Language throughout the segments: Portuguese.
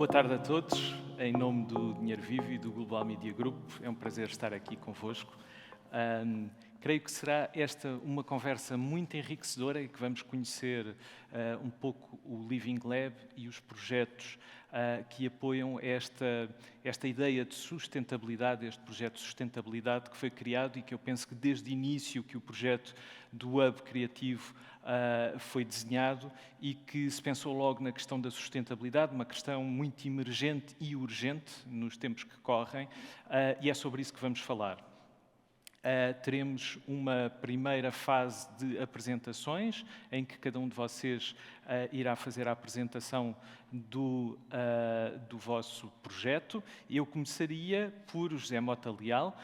Boa tarde a todos. Em nome do Dinheiro Vivo e do Global Media Group, é um prazer estar aqui convosco. Creio que será esta uma conversa muito enriquecedora e que vamos conhecer um pouco o Living Lab e os projetos que apoiam esta ideia de sustentabilidade, este projeto de sustentabilidade que foi criado e que eu penso que desde o início que o projeto do Hub Criativo foi desenhado e que se pensou logo na questão da sustentabilidade, uma questão muito emergente e urgente nos tempos que correm, e é sobre isso que vamos falar. Teremos uma primeira fase de apresentações, em que cada um de vocês irá fazer a apresentação do vosso projeto. Eu começaria por José Mota Leal,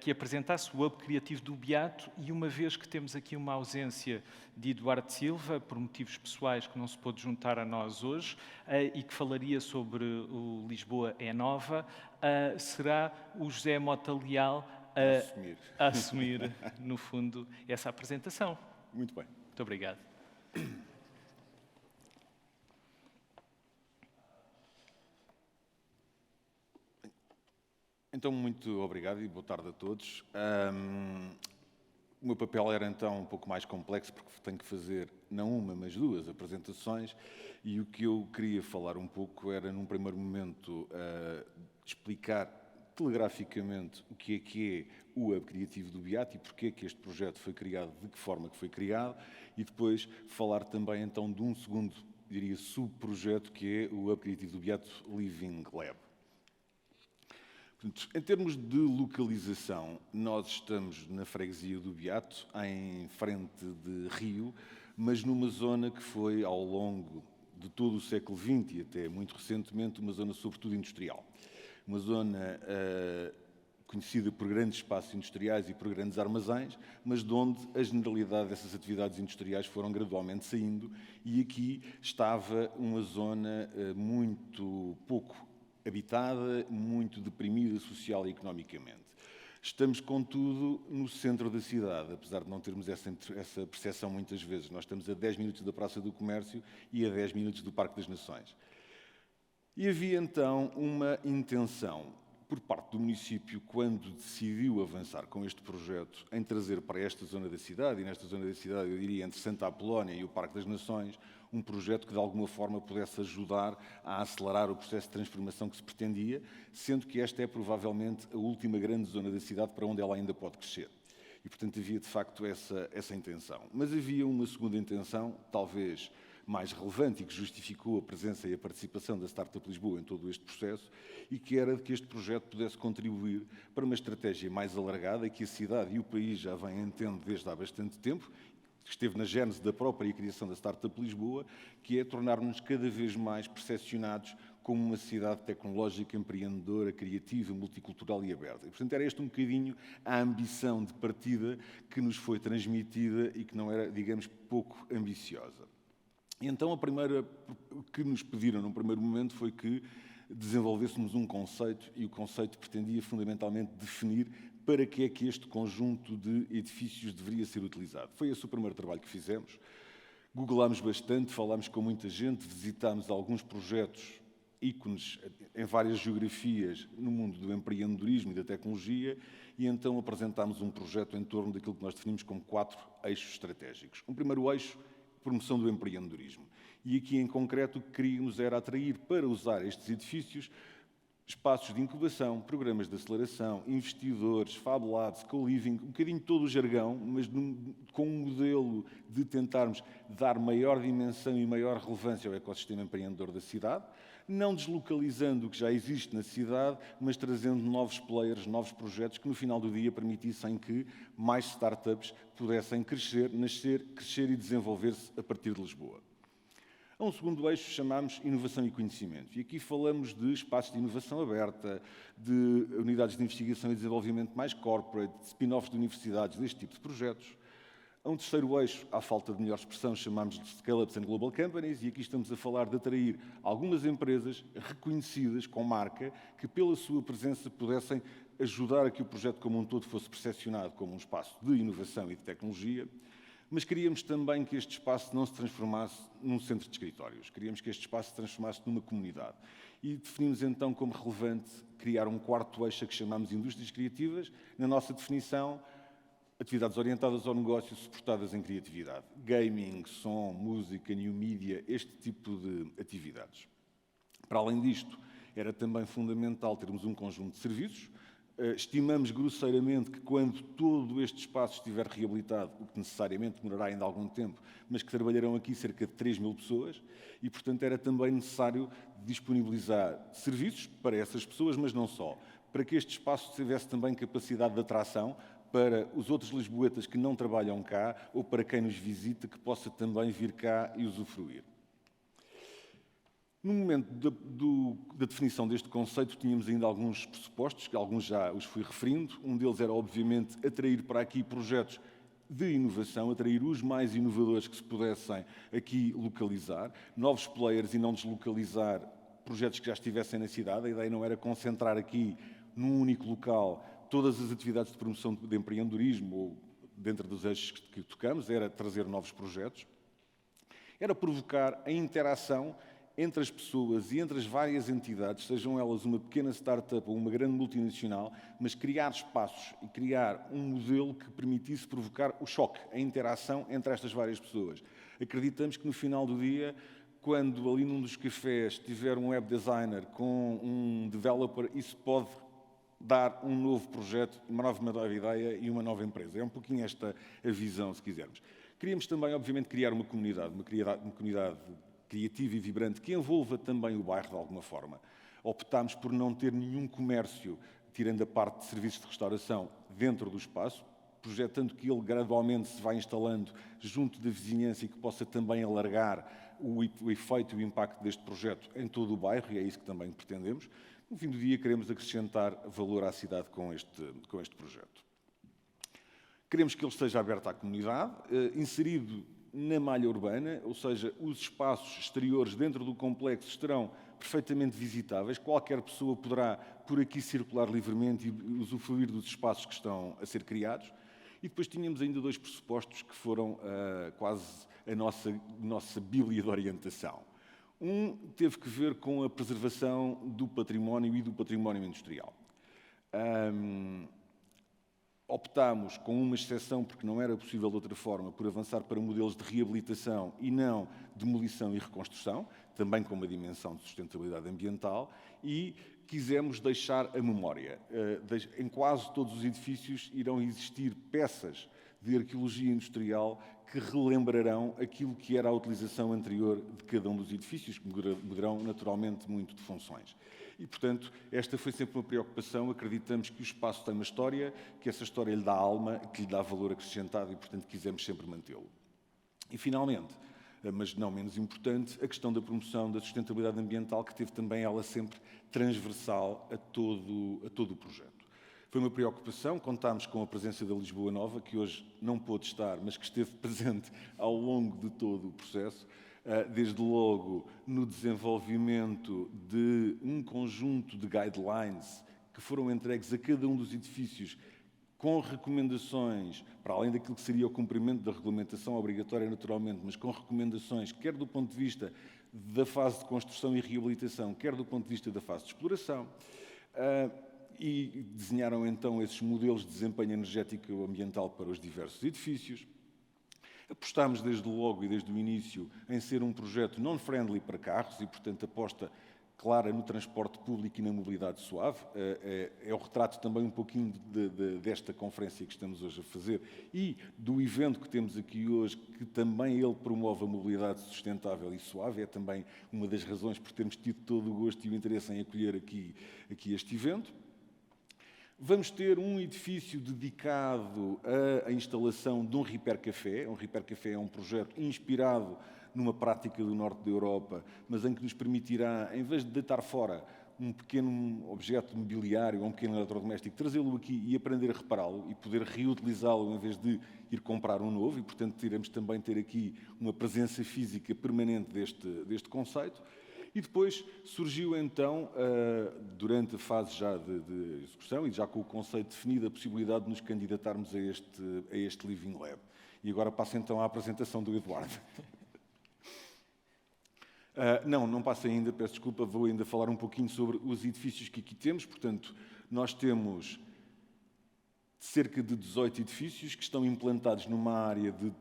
que apresentasse o Hub Criativo do Beato, e uma vez que temos aqui uma ausência de Eduardo Silva, por motivos pessoais que não se pôde juntar a nós hoje, e que falaria sobre o Lisboa é Nova, será o José Mota Leal a assumir, no fundo, essa apresentação. Muito bem. Muito obrigado. Então, muito obrigado e boa tarde a todos. O meu papel era então um pouco mais complexo, porque tenho que fazer não uma, mas duas apresentações, e o que eu queria falar um pouco era, num primeiro momento, explicar telegraficamente o que é o Hub Criativo do Beato e porque é que este projeto foi criado, de que forma que foi criado, e depois falar também então de um segundo, diria, subprojeto, que é o Hub Criativo do Beato Living Lab. Portanto, em termos de localização, nós estamos na freguesia do Beato, em frente de Rio, mas numa zona que foi, ao longo de todo o século XX e até muito recentemente, uma zona sobretudo industrial. Uma zona conhecida por grandes espaços industriais e por grandes armazéns, mas de onde a generalidade dessas atividades industriais foram gradualmente saindo, e aqui estava uma zona muito pouco habitada, muito deprimida social e economicamente. Estamos, contudo, no centro da cidade, apesar de não termos essa percepção muitas vezes. Nós estamos a 10 minutos da Praça do Comércio e a 10 minutos do Parque das Nações. E havia então uma intenção por parte do município, quando decidiu avançar com este projeto, em trazer para esta zona da cidade, e nesta zona da cidade eu diria entre Santa Apolónia e o Parque das Nações, um projeto que de alguma forma pudesse ajudar a acelerar o processo de transformação que se pretendia, sendo que esta é provavelmente a última grande zona da cidade para onde ela ainda pode crescer. E portanto havia de facto essa intenção. Mas havia uma segunda intenção, talvez mais relevante e que justificou a presença e a participação da Startup Lisboa em todo este processo, e que era de que este projeto pudesse contribuir para uma estratégia mais alargada que a cidade e o país já vêm entendendo desde há bastante tempo, que esteve na gênese da própria criação da Startup Lisboa, que é tornar-nos cada vez mais percepcionados como uma cidade tecnológica, empreendedora, criativa, multicultural e aberta. E, portanto, era esta um bocadinho a ambição de partida que nos foi transmitida e que não era, digamos, pouco ambiciosa. E então a primeira que nos pediram num primeiro momento foi que desenvolvêssemos um conceito, e o conceito pretendia fundamentalmente definir para que é que este conjunto de edifícios deveria ser utilizado. Foi esse o primeiro trabalho que fizemos. Googlámos bastante, falámos com muita gente, visitámos alguns projetos, ícones em várias geografias no mundo do empreendedorismo e da tecnologia, e então apresentámos um projeto em torno daquilo que nós definimos como 4 eixos estratégicos. Um primeiro eixo, promoção do empreendedorismo. E aqui, em concreto, o que queríamos era atrair para usar estes edifícios espaços de incubação, programas de aceleração, investidores, Fab Labs, co-living, um bocadinho todo o jargão, mas com um modelo de tentarmos dar maior dimensão e maior relevância ao ecossistema empreendedor da cidade, não deslocalizando o que já existe na cidade, mas trazendo novos players, novos projetos que no final do dia permitissem que mais startups pudessem crescer, nascer, crescer e desenvolver-se a partir de Lisboa. A um segundo eixo chamamos inovação e conhecimento. E aqui falamos de espaços de inovação aberta, de unidades de investigação e desenvolvimento mais corporate, de spin-offs de universidades, deste tipo de projetos. A um terceiro eixo, à falta de melhor expressão, chamamos de Scale-ups and Global Companies, e aqui estamos a falar de atrair algumas empresas reconhecidas com marca que, pela sua presença, pudessem ajudar a que o projeto como um todo fosse percepcionado como um espaço de inovação e de tecnologia. Mas queríamos também que este espaço não se transformasse num centro de escritórios. Queríamos que este espaço se transformasse numa comunidade. E definimos então como relevante criar um quarto eixo que chamamos Indústrias Criativas. Na nossa definição, atividades orientadas ao negócio suportadas em criatividade. Gaming, som, música, new media, este tipo de atividades. Para além disto, era também fundamental termos um conjunto de serviços. Estimamos grosseiramente que quando todo este espaço estiver reabilitado, o que necessariamente demorará ainda algum tempo, mas que trabalharão aqui cerca de 3.000 pessoas, e portanto era também necessário disponibilizar serviços para essas pessoas, mas não só, para que este espaço tivesse também capacidade de atração para os outros lisboetas que não trabalham cá ou para quem nos visita que possa também vir cá e usufruir. No momento da definição deste conceito, tínhamos ainda alguns pressupostos, que alguns já os fui referindo. Um deles era, obviamente, atrair para aqui projetos de inovação, atrair os mais inovadores que se pudessem aqui localizar, novos players e não deslocalizar projetos que já estivessem na cidade. A ideia não era concentrar aqui, num único local, todas as atividades de promoção de empreendedorismo ou dentro dos eixos que tocamos, era trazer novos projetos. Era provocar a interação entre as pessoas e entre as várias entidades, sejam elas uma pequena startup ou uma grande multinacional, mas criar espaços e criar um modelo que permitisse provocar o choque, a interação entre estas várias pessoas. Acreditamos que no final do dia, quando ali num dos cafés tiver um web designer com um developer, isso pode dar um novo projeto, uma nova ideia e uma nova empresa. É um pouquinho esta a visão, se quisermos. Queríamos também, obviamente, criar uma comunidade criativa e vibrante que envolva também o bairro de alguma forma. Optámos por não ter nenhum comércio, tirando a parte de serviços de restauração, dentro do espaço, projetando que ele gradualmente se vai instalando junto da vizinhança e que possa também alargar o efeito e o impacto deste projeto em todo o bairro, e é isso que também pretendemos. No fim do dia, queremos acrescentar valor à cidade com este projeto. Queremos que ele esteja aberto à comunidade, inserido na malha urbana, ou seja, os espaços exteriores dentro do complexo estarão perfeitamente visitáveis. Qualquer pessoa poderá por aqui circular livremente e usufruir dos espaços que estão a ser criados. E depois tínhamos ainda dois pressupostos que foram quase a nossa bíblia de orientação. Um teve que ver com a preservação do património e do património industrial. Optámos, com uma exceção, porque não era possível de outra forma, por avançar para modelos de reabilitação e não demolição e reconstrução, também com uma dimensão de sustentabilidade ambiental, e quisemos deixar a memória. Em quase todos os edifícios irão existir peças de arqueologia industrial que relembrarão aquilo que era a utilização anterior de cada um dos edifícios, que mudarão naturalmente muito de funções. E, portanto, esta foi sempre uma preocupação. Acreditamos que o espaço tem uma história, que essa história lhe dá alma, que lhe dá valor acrescentado e, portanto, quisemos sempre mantê-lo. E, finalmente, mas não menos importante, a questão da promoção da sustentabilidade ambiental, que teve também ela sempre transversal a todo o projeto. Foi uma preocupação, contámos com a presença da Lisboa Nova, que hoje não pôde estar, mas que esteve presente ao longo de todo o processo, desde logo no desenvolvimento de um conjunto de guidelines que foram entregues a cada um dos edifícios com recomendações, para além daquilo que seria o cumprimento da regulamentação obrigatória naturalmente, mas com recomendações, quer do ponto de vista da fase de construção e reabilitação, quer do ponto de vista da fase de exploração, e desenharam então esses modelos de desempenho energético e ambiental para os diversos edifícios. Apostámos desde logo e desde o início em ser um projeto non-friendly para carros e, portanto, aposta clara no transporte público e na mobilidade suave. É o retrato também um pouquinho desta conferência que estamos hoje a fazer e do evento que temos aqui hoje, que também ele promove a mobilidade sustentável e suave. É também uma das razões por termos tido todo o gosto e o interesse em acolher aqui este evento. Vamos ter um edifício dedicado à instalação de um Repair Café. Um Repair Café é um projeto inspirado numa prática do norte da Europa, mas em que nos permitirá, em vez de deitar fora um pequeno objeto mobiliário ou um pequeno eletrodoméstico, trazê-lo aqui e aprender a repará-lo e poder reutilizá-lo em vez de ir comprar um novo. E, portanto, iremos também ter aqui uma presença física permanente deste conceito. E depois surgiu então, durante a fase já de execução e já com o conceito definido, a possibilidade de nos candidatarmos a este Living Lab. E agora passo então à apresentação do Eduardo. Não passa ainda, peço desculpa, vou ainda falar um pouquinho sobre os edifícios que aqui temos. Portanto, nós temos cerca de 18 edifícios que estão implantados numa área de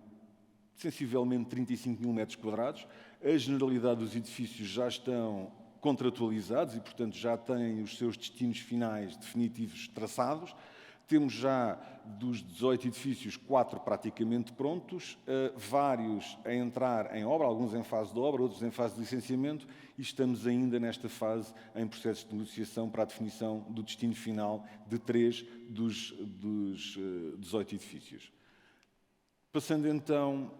sensivelmente 35 mil metros quadrados. A generalidade dos edifícios já estão contratualizados e, portanto, já têm os seus destinos finais definitivos traçados. Temos já, dos 18 edifícios, 4 praticamente prontos, vários a entrar em obra, alguns em fase de obra, outros em fase de licenciamento, e estamos ainda nesta fase em processo de negociação para a definição do destino final de 3 dos 18 edifícios. Passando então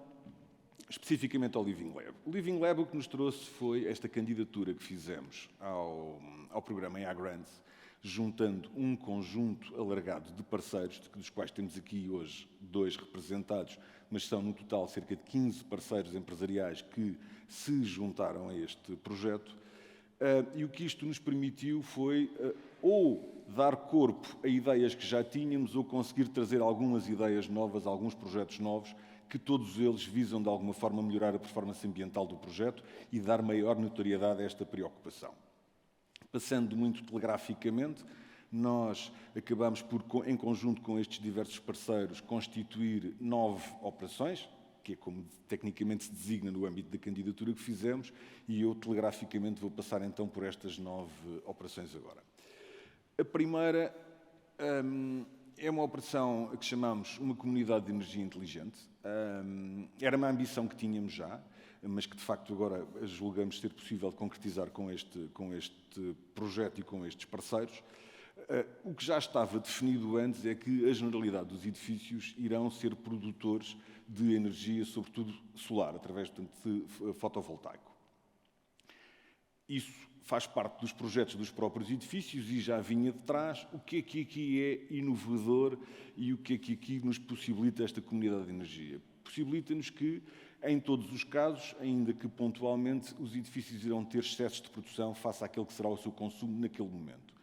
especificamente ao Living Lab. O Living Lab o que nos trouxe foi esta candidatura que fizemos ao programa EA Grants, juntando um conjunto alargado de parceiros, dos quais temos aqui hoje 2 representados, mas são no total cerca de 15 parceiros empresariais que se juntaram a este projeto. E o que isto nos permitiu foi ou dar corpo a ideias que já tínhamos ou conseguir trazer algumas ideias novas, alguns projetos novos, que todos eles visam de alguma forma melhorar a performance ambiental do projeto e dar maior notoriedade a esta preocupação. Passando muito telegraficamente, nós acabamos por, em conjunto com estes diversos parceiros, constituir 9 operações, que é como tecnicamente se designa no âmbito da candidatura que fizemos, e eu telegraficamente vou passar então por estas 9 operações agora. A primeira é uma operação que chamamos uma comunidade de energia inteligente. Era uma ambição que tínhamos já, mas que de facto agora julgamos ser possível concretizar com este projeto e com estes parceiros. O que já estava definido antes é que a generalidade dos edifícios irão ser produtores de energia, sobretudo solar, através, portanto, de fotovoltaico. Isso faz parte dos projetos dos próprios edifícios e já vinha de trás. O que é que aqui é inovador e o que é que aqui nos possibilita esta comunidade de energia? Possibilita-nos que, em todos os casos, ainda que pontualmente, os edifícios irão ter excessos de produção face àquele que será o seu consumo naquele momento.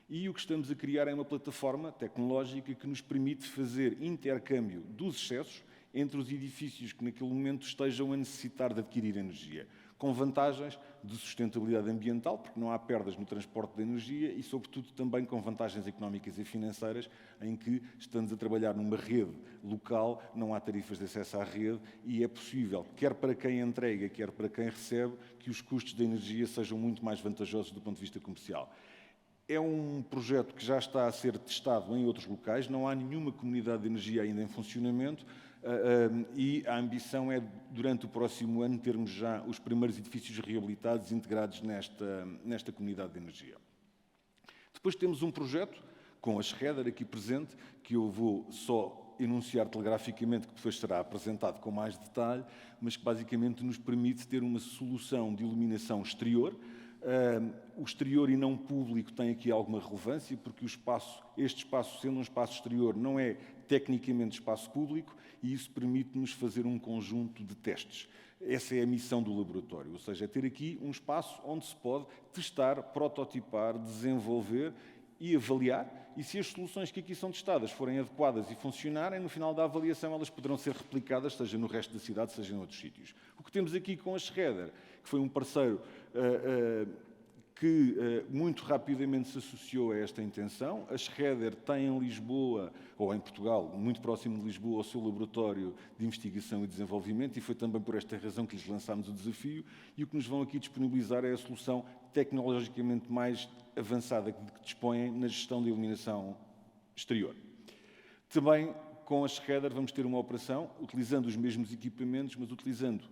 E o que estamos a criar é uma plataforma tecnológica que nos permite fazer intercâmbio dos excessos entre os edifícios que naquele momento estejam a necessitar de adquirir energia, com vantagens de sustentabilidade ambiental, porque não há perdas no transporte de energia e, sobretudo, também com vantagens económicas e financeiras, em que estamos a trabalhar numa rede local, não há tarifas de acesso à rede e é possível, quer para quem entrega, quer para quem recebe, que os custos da energia sejam muito mais vantajosos do ponto de vista comercial. É um projeto que já está a ser testado em outros locais, não há nenhuma comunidade de energia ainda em funcionamento e a ambição é, durante o próximo ano, termos já os primeiros edifícios reabilitados integrados nesta comunidade de energia. Depois temos um projeto com a Schroeder aqui presente, que eu vou só enunciar telegraficamente, que depois será apresentado com mais detalhe, mas que basicamente nos permite ter uma solução de iluminação exterior. O exterior e não público tem aqui alguma relevância, porque este espaço, sendo um espaço exterior, não é tecnicamente espaço público e isso permite-nos fazer um conjunto de testes. Essa é a missão do laboratório, ou seja, é ter aqui um espaço onde se pode testar, prototipar, desenvolver e avaliar, e se as soluções que aqui são testadas forem adequadas e funcionarem, no final da avaliação elas poderão ser replicadas, seja no resto da cidade, seja em outros sítios. O que temos aqui com a Schroeder, que foi um parceiro que muito rapidamente se associou a esta intenção. A Schroeder tem em Lisboa, ou em Portugal, muito próximo de Lisboa, o seu laboratório de investigação e desenvolvimento, e foi também por esta razão que lhes lançámos o desafio, e o que nos vão aqui disponibilizar é a solução tecnologicamente mais avançada que dispõem na gestão da iluminação exterior. Também com a Schroeder vamos ter uma operação, utilizando os mesmos equipamentos, mas utilizando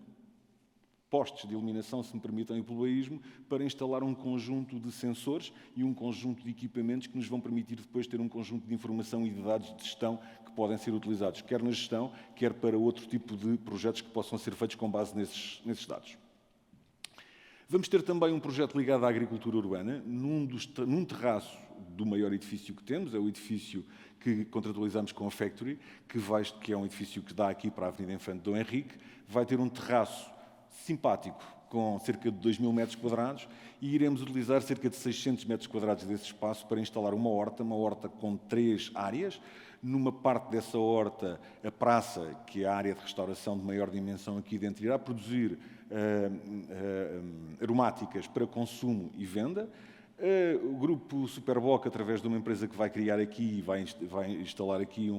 postes de iluminação, se me permitem o plebeísmo, para instalar um conjunto de sensores e um conjunto de equipamentos que nos vão permitir depois ter um conjunto de informação e de dados de gestão que podem ser utilizados, quer na gestão, quer para outro tipo de projetos que possam ser feitos com base nesses dados. Vamos ter também um projeto ligado à agricultura urbana, num terraço do maior edifício que temos, é o edifício que contratualizamos com a Factory, que é um edifício que dá aqui para a Avenida Infante Dom Henrique, vai ter um terraço simpático, com cerca de 2.000 metros quadrados, e iremos utilizar cerca de 600 metros quadrados desse espaço para instalar uma horta com 3 áreas. Numa parte dessa horta, a praça, que é a área de restauração de maior dimensão aqui dentro, irá produzir aromáticas para consumo e venda. O grupo Superboc, através de uma empresa que vai criar aqui, vai instalar aqui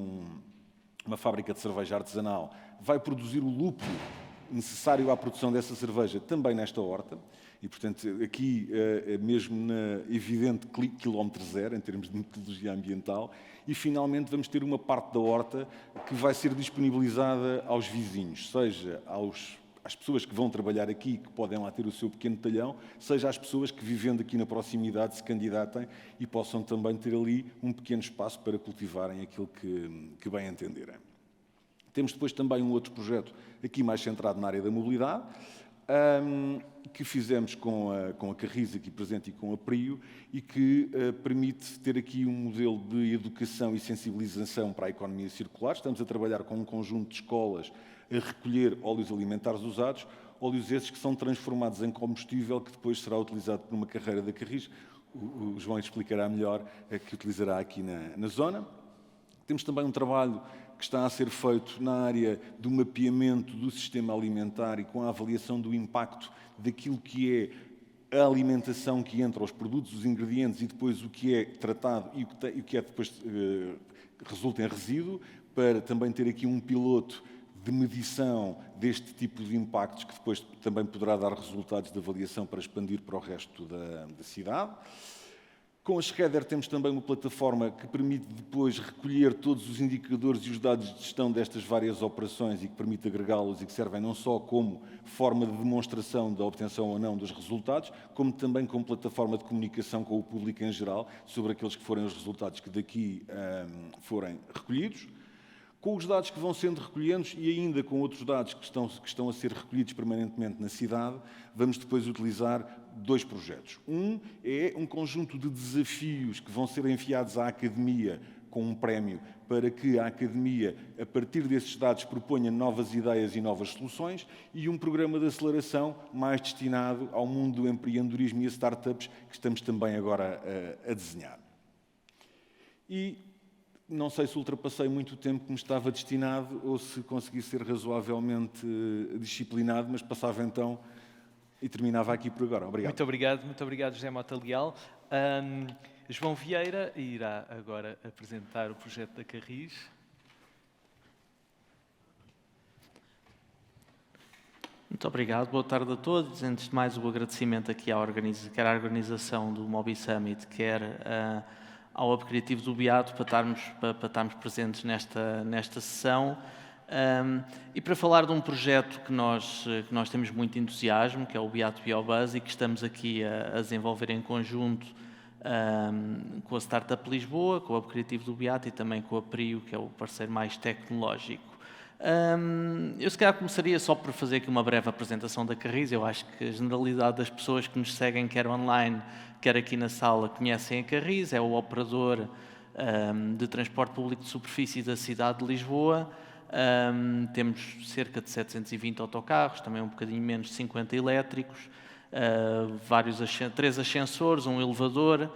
uma fábrica de cerveja artesanal, vai produzir o lúpulo necessário à produção dessa cerveja também nesta horta. E, portanto, aqui mesmo na evidente quilómetro zero, em termos de metodologia ambiental. E, finalmente, vamos ter uma parte da horta que vai ser disponibilizada aos vizinhos, seja às pessoas que vão trabalhar aqui, que podem lá ter o seu pequeno talhão, seja às pessoas que, vivendo aqui na proximidade, se candidatem e possam também ter ali um pequeno espaço para cultivarem aquilo que bem entenderem. Temos depois também um outro projeto aqui mais centrado na área da mobilidade, que fizemos com a Carris aqui presente e com a Prio, e que permite ter aqui um modelo de educação e sensibilização para a economia circular. Estamos a trabalhar com um conjunto de escolas a recolher óleos alimentares usados, óleos esses que são transformados em combustível que depois será utilizado por uma carreira da Carris. O João explicará melhor a que utilizará aqui na zona. Temos também um trabalho que está a ser feito na área do mapeamento do sistema alimentar e com a avaliação do impacto daquilo que é a alimentação que entra aos produtos, os ingredientes e depois o que é tratado e o que é depois resulta em resíduo, para também ter aqui um piloto de medição deste tipo de impactos que depois também poderá dar resultados de avaliação para expandir para o resto da cidade. Com a Schroeder temos também uma plataforma que permite depois recolher todos os indicadores e os dados de gestão destas várias operações e que permite agregá-los e que servem não só como forma de demonstração da obtenção ou não dos resultados, como também como plataforma de comunicação com o público em geral sobre aqueles que forem os resultados que daqui forem recolhidos. Com os dados que vão sendo recolhidos e ainda com outros dados que estão a ser recolhidos permanentemente na cidade, vamos depois utilizar 2 projetos. Um é um conjunto de desafios que vão ser enviados à Academia com um prémio para que a Academia, a partir desses dados, proponha novas ideias e novas soluções, e um programa de aceleração mais destinado ao mundo do empreendedorismo e a startups que estamos também agora a desenhar. E não sei se ultrapassei muito o tempo que me estava destinado ou se consegui ser razoavelmente disciplinado, mas passava então e terminava aqui por agora. Obrigado. Muito obrigado, José Mota Leal. João Vieira irá agora apresentar o projeto da Carris. Muito obrigado, boa tarde a todos. Antes de mais, o agradecimento aqui quer à organização do Mobi Summit, quer ao Hub Criativo do Beato para estarmos presentes nesta sessão. E para falar de um projeto que nós temos muito entusiasmo, que é o Beato Biobuzz, e que estamos aqui a desenvolver em conjunto com a Startup Lisboa, com o Hub Criativo do Beato e também com a Prio, que é o parceiro mais tecnológico. Eu se calhar começaria só por fazer aqui uma breve apresentação da Carris. Eu acho que a generalidade das pessoas que nos seguem, quer online, quer aqui na sala, conhecem a Carris. É o operador de transporte público de superfície da cidade de Lisboa. Temos cerca de 720 autocarros, também um bocadinho menos de 50 elétricos, 3 ascensores, um elevador,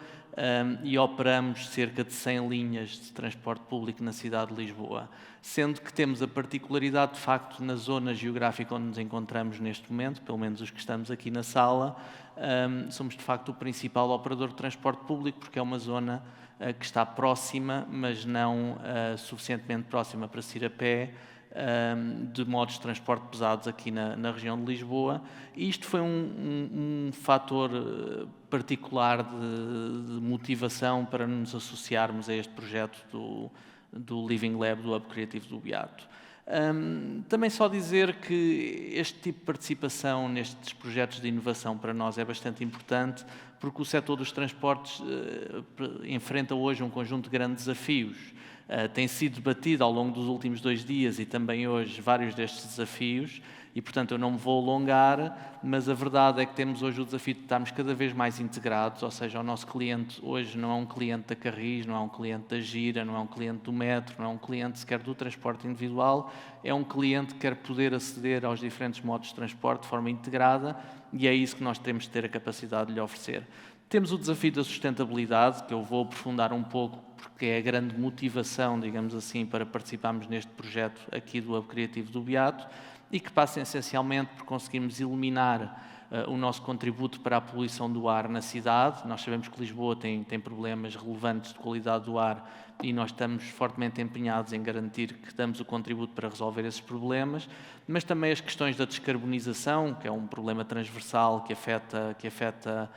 e operamos cerca de 100 linhas de transporte público na cidade de Lisboa, sendo que temos a particularidade, de facto, na zona geográfica onde nos encontramos neste momento, pelo menos os que estamos aqui na sala, somos de facto o principal operador de transporte público, porque é uma zona que está próxima, mas não suficientemente próxima para se ir a pé, de modos de transporte pesados aqui na região de Lisboa. E isto foi um fator particular de motivação para nos associarmos a este projeto do Living Lab do Hub Criativo do Beato. Também só dizer que este tipo de participação nestes projetos de inovação para nós é bastante importante, porque o setor dos transportes enfrenta hoje um conjunto de grandes desafios. Tem sido debatido ao longo dos últimos 2 dias e também hoje vários destes desafios e, portanto, eu não me vou alongar, mas a verdade é que temos hoje o desafio de estarmos cada vez mais integrados, ou seja, o nosso cliente hoje não é um cliente da Carris, não é um cliente da Gira, não é um cliente do metro, não é um cliente sequer do transporte individual, é um cliente que quer poder aceder aos diferentes modos de transporte de forma integrada e é isso que nós temos de ter a capacidade de lhe oferecer. Temos o desafio da sustentabilidade, que eu vou aprofundar um pouco, porque é a grande motivação, digamos assim, para participarmos neste projeto aqui do Hub Criativo do Beato, e que passa essencialmente por conseguirmos eliminar o nosso contributo para a poluição do ar na cidade. Nós sabemos que Lisboa tem problemas relevantes de qualidade do ar e nós estamos fortemente empenhados em garantir que damos o contributo para resolver esses problemas, mas também as questões da descarbonização, que é um problema transversal que afeta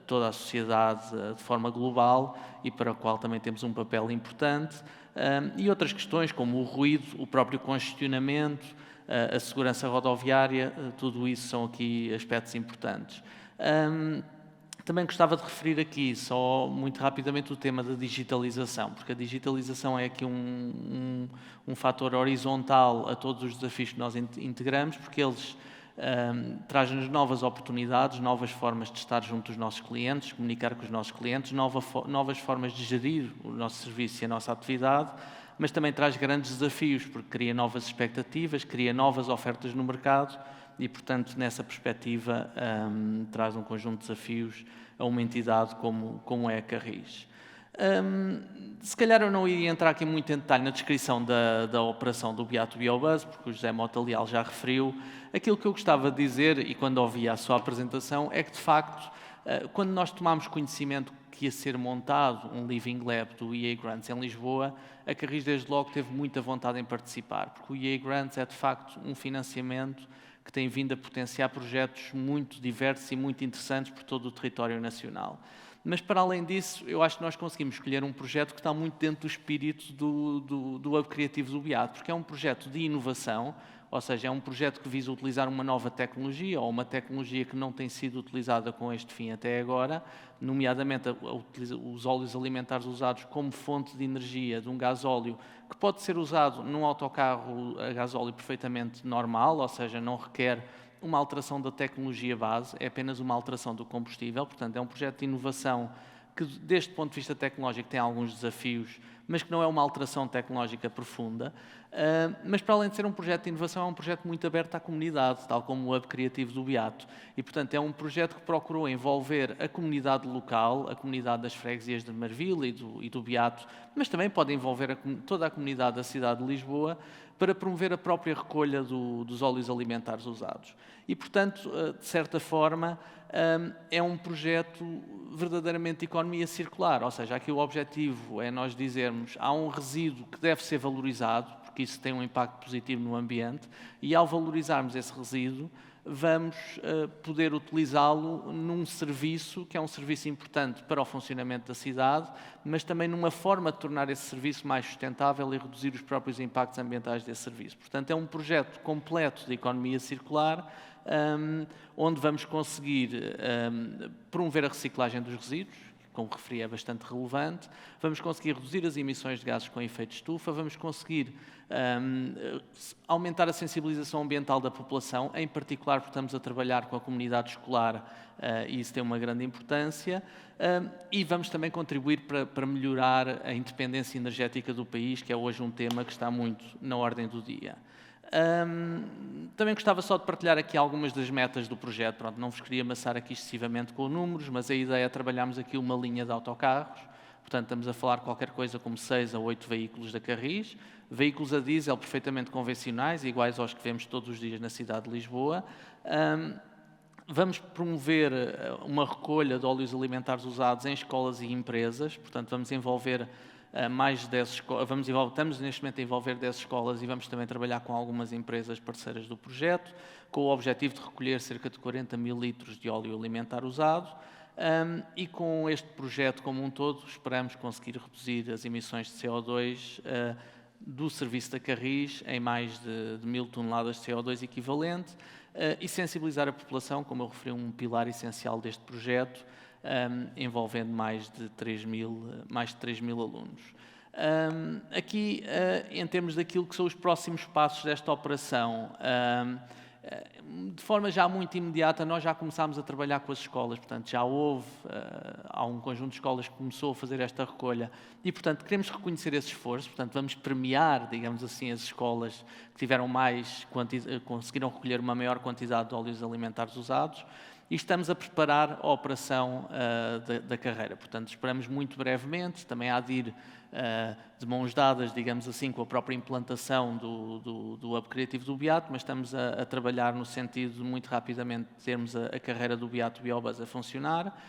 toda a sociedade de forma global e para o qual também temos um papel importante, e outras questões como o ruído, o próprio congestionamento, a segurança rodoviária, tudo isso são aqui aspectos importantes. Também gostava de referir aqui, só muito rapidamente, o tema da digitalização, porque a digitalização é aqui um fator horizontal a todos os desafios que nós integramos, porque eles trazem-nos novas oportunidades, novas formas de estar junto dos nossos clientes, comunicar com os nossos clientes, novas formas de gerir o nosso serviço e a nossa atividade, mas também traz grandes desafios, porque cria novas expectativas, cria novas ofertas no mercado e, portanto, nessa perspectiva, traz um conjunto de desafios a uma entidade como é a Carris. Se calhar eu não iria entrar aqui muito em detalhe na descrição da operação do Beato Biobus, porque o José Mota Leal já referiu. Aquilo que eu gostava de dizer, e quando ouvi a sua apresentação, é que, de facto, quando nós tomámos conhecimento que ia ser montado um Living Lab do EA Grants em Lisboa, a Carris desde logo teve muita vontade em participar, porque o EA Grants é de facto um financiamento que tem vindo a potenciar projetos muito diversos e muito interessantes por todo o território nacional. Mas, para além disso, eu acho que nós conseguimos escolher um projeto que está muito dentro do espírito do Hub Criativo do Beato, porque é um projeto de inovação, ou seja, é um projeto que visa utilizar uma nova tecnologia ou uma tecnologia que não tem sido utilizada com este fim até agora, nomeadamente os óleos alimentares usados como fonte de energia de um gasóleo que pode ser usado num autocarro a gasóleo perfeitamente normal, ou seja, não requer uma alteração da tecnologia base, é apenas uma alteração do combustível. Portanto, é um projeto de inovação que, deste ponto de vista tecnológico, tem alguns desafios, mas que não é uma alteração tecnológica profunda. Mas, para além de ser um projeto de inovação, é um projeto muito aberto à comunidade, tal como o Hub Criativo do Beato. E, portanto, é um projeto que procurou envolver a comunidade local, a comunidade das freguesias de Marvila e do Beato, mas também pode envolver toda a comunidade da cidade de Lisboa, para promover a própria recolha dos óleos alimentares usados. E, portanto, de certa forma, é um projeto verdadeiramente de economia circular, ou seja, aqui o objetivo é nós dizermos há um resíduo que deve ser valorizado, porque isso tem um impacto positivo no ambiente, e ao valorizarmos esse resíduo, vamos poder utilizá-lo num serviço que é um serviço importante para o funcionamento da cidade, mas também numa forma de tornar esse serviço mais sustentável e reduzir os próprios impactos ambientais desse serviço. Portanto, é um projeto completo de economia circular, onde vamos conseguir promover a reciclagem dos resíduos, que, como referi, é bastante relevante, vamos conseguir reduzir as emissões de gases com efeito de estufa, vamos conseguir aumentar a sensibilização ambiental da população, em particular porque estamos a trabalhar com a comunidade escolar e isso tem uma grande importância, e vamos também contribuir para melhorar a independência energética do país, que é hoje um tema que está muito na ordem do dia. Também gostava só de partilhar aqui algumas das metas do projeto. Pronto, não vos queria amassar aqui excessivamente com números, mas a ideia é trabalharmos aqui uma linha de autocarros. Portanto, estamos a falar de qualquer coisa como 6 a 8 veículos da Carris, veículos a diesel perfeitamente convencionais, iguais aos que vemos todos os dias na cidade de Lisboa. Vamos promover uma recolha de óleos alimentares usados em escolas e empresas, portanto, vamos envolver mais de 10 escolas, estamos neste momento a envolver 10 escolas e vamos também trabalhar com algumas empresas parceiras do projeto, com o objetivo de recolher cerca de 40 mil litros de óleo alimentar usado, e com este projeto como um todo esperamos conseguir reduzir as emissões de CO2 do serviço da Carris em mais de 1000 toneladas de CO2 equivalente, e sensibilizar a população, como eu referi, um pilar essencial deste projeto, envolvendo mais de 3 mil alunos. Aqui, em termos daquilo que são os próximos passos desta operação, de forma já muito imediata, nós já começámos a trabalhar com as escolas, portanto, há um conjunto de escolas que começou a fazer esta recolha e, portanto, queremos reconhecer esse esforço, portanto, vamos premiar, digamos assim, as escolas que tiveram conseguiram recolher uma maior quantidade de óleos alimentares usados e estamos a preparar a operação da carreira. Portanto, esperamos muito brevemente, também há de ir de mãos dadas, digamos assim, com a própria implantação do Hub Criativo do Beato, mas estamos a trabalhar no sentido de muito rapidamente termos a carreira do Beato Biobus a funcionar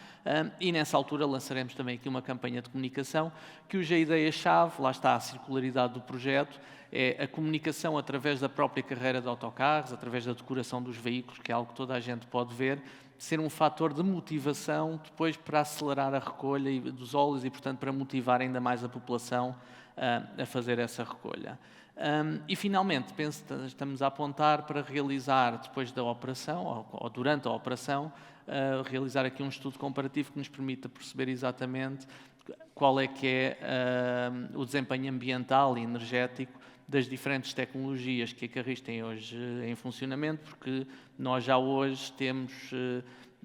e nessa altura lançaremos também aqui uma campanha de comunicação cuja ideia-chave, lá está a circularidade do projeto, é a comunicação através da própria carreira de autocarros, através da decoração dos veículos, que é algo que toda a gente pode ver, ser um fator de motivação depois para acelerar a recolha dos óleos e, portanto, para motivar ainda mais a população a fazer essa recolha. E, finalmente, estamos a apontar para realizar, depois da operação, ou durante a operação, realizar aqui um estudo comparativo que nos permita perceber exatamente qual é que é o desempenho ambiental e energético das diferentes tecnologias que a Carris tem hoje em funcionamento, porque nós já hoje temos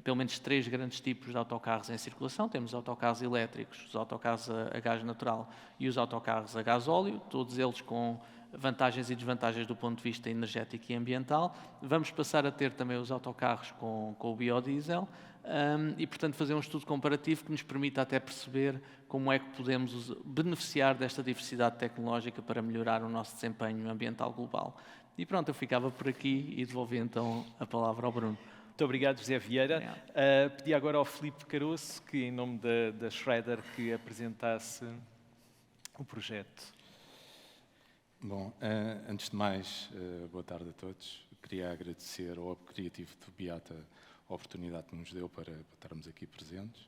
pelo menos 3 grandes tipos de autocarros em circulação. Temos autocarros elétricos, os autocarros a gás natural e os autocarros a gasóleo, todos eles com vantagens e desvantagens do ponto de vista energético e ambiental. Vamos passar a ter também os autocarros com o biodiesel e, portanto, fazer um estudo comparativo que nos permita até perceber como é que podemos beneficiar desta diversidade tecnológica para melhorar o nosso desempenho ambiental global. E pronto, eu ficava por aqui e devolvi então a palavra ao Bruno. Muito obrigado, José Vieira. Pedi agora ao Filipe Caroço, que em nome da Schrader, que apresentasse o projeto. Bom, antes de mais, boa tarde a todos. Queria agradecer ao Hub Criativo do Beato a oportunidade que nos deu para estarmos aqui presentes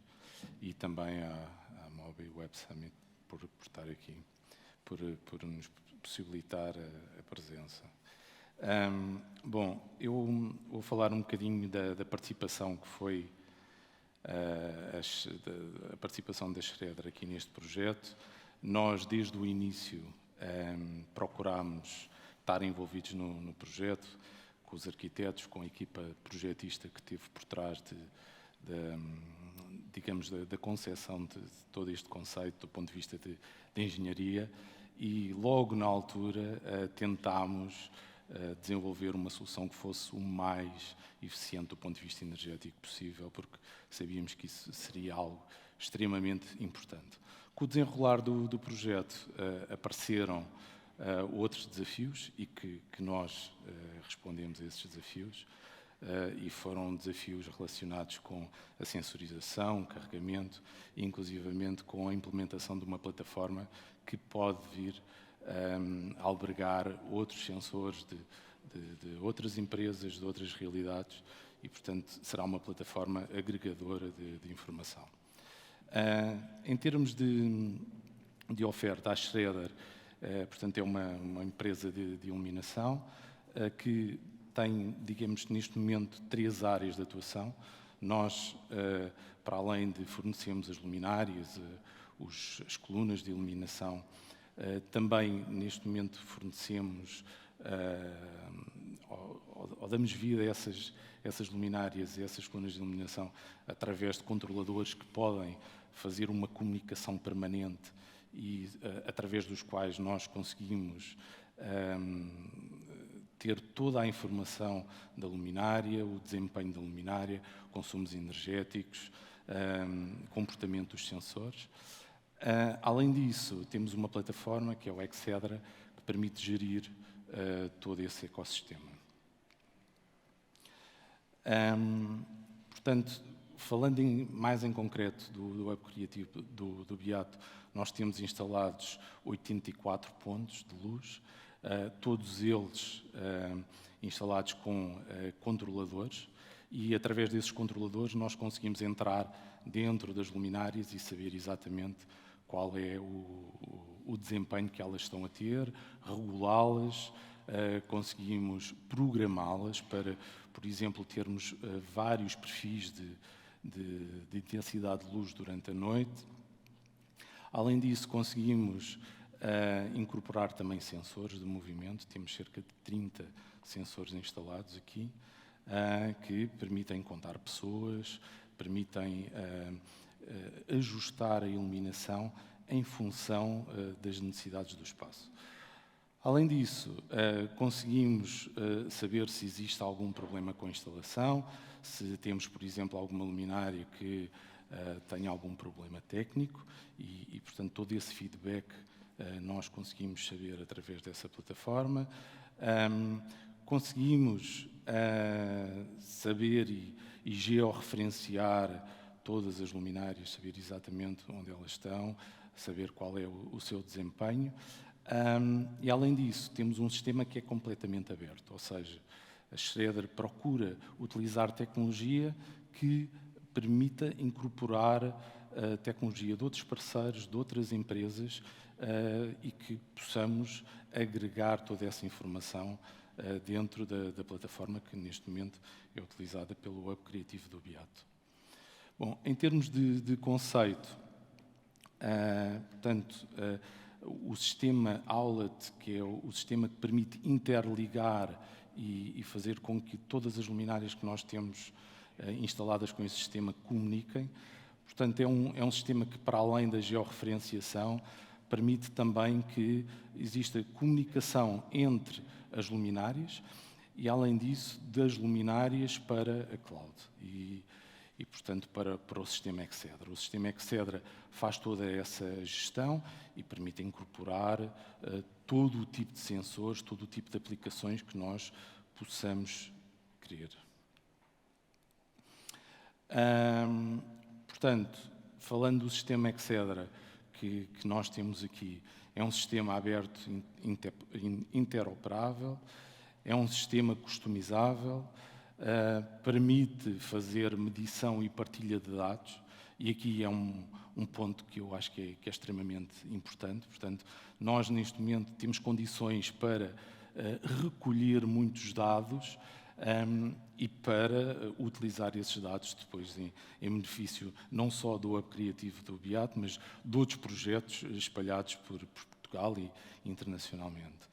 e também à Mobi Web Summit por estar aqui, por nos possibilitar a presença. Bom, eu vou falar um bocadinho da participação que foi a participação da Schrader aqui neste projeto. Nós, desde o início, procurámos estar envolvidos no projeto, com os arquitetos, com a equipa projetista que esteve por trás da concepção de todo este conceito do ponto de vista de engenharia e logo na altura tentámos desenvolver uma solução que fosse o mais eficiente do ponto de vista energético possível, porque sabíamos que isso seria algo extremamente importante. Com o desenrolar do projeto apareceram outros desafios e que nós respondemos a esses desafios e foram desafios relacionados com a sensorização, o carregamento e inclusivamente com a implementação de uma plataforma que pode vir a albergar outros sensores de outras empresas, de outras realidades e, portanto, será uma plataforma agregadora de informação. Em termos de oferta, a Schrader, portanto, é uma empresa de iluminação que tem, digamos, neste momento, 3 áreas de atuação. Nós, para além de fornecermos as luminárias, as colunas de iluminação, também, neste momento, fornecemos ou damos vida a essas luminárias e essas colunas de iluminação através de controladores que podem fazer uma comunicação permanente e através dos quais nós conseguimos ter toda a informação da luminária, o desempenho da luminária, consumos energéticos, comportamento dos sensores. Além disso, temos uma plataforma, que é o Excedra, que permite gerir todo esse ecossistema. Portanto, falando mais em concreto do Hub Criativo do Beato, nós temos instalados 84 pontos de luz, todos eles instalados com controladores, e através desses controladores nós conseguimos entrar dentro das luminárias e saber exatamente qual é o desempenho que elas estão a ter, regulá-las, conseguimos programá-las para, por exemplo, termos vários perfis de intensidade de luz durante a noite. Além disso, conseguimos Incorporar também sensores de movimento, temos cerca de 30 sensores instalados aqui, que permitem contar pessoas, permitem ajustar a iluminação em função das necessidades do espaço. Além disso, conseguimos saber se existe algum problema com a instalação, se temos, por exemplo, alguma luminária que tenha algum problema técnico e, portanto, todo esse feedback nós conseguimos saber através dessa plataforma. Conseguimos saber e georreferenciar todas as luminárias, saber exatamente onde elas estão, saber qual é o seu desempenho. E, além disso, temos um sistema que é completamente aberto, ou seja, a Schroeder procura utilizar tecnologia que permita incorporar a tecnologia de outros parceiros, de outras empresas, e que possamos agregar toda essa informação dentro da plataforma que, neste momento, é utilizada pelo Hub Criativo do Beato. Bom, em termos de conceito, portanto, o sistema Owlet, que é o sistema que permite interligar e fazer com que todas as luminárias que nós temos instaladas com esse sistema comuniquem. Portanto, é um sistema que, para além da georreferenciação, permite também que exista comunicação entre as luminárias e, além disso, das luminárias para a cloud e portanto, para o sistema Excedra. O sistema Excedra faz toda essa gestão e permite incorporar todo o tipo de sensores, todo o tipo de aplicações que nós possamos querer. Portanto, falando do sistema Excedra que nós temos aqui, é um sistema aberto, interoperável, é um sistema customizável, permite fazer medição e partilha de dados, e aqui é um ponto que eu acho que é extremamente importante. Portanto, nós neste momento temos condições para recolher muitos dados e para utilizar esses dados depois em benefício não só do Hub Criativo do Beato, mas de outros projetos espalhados por Portugal e internacionalmente.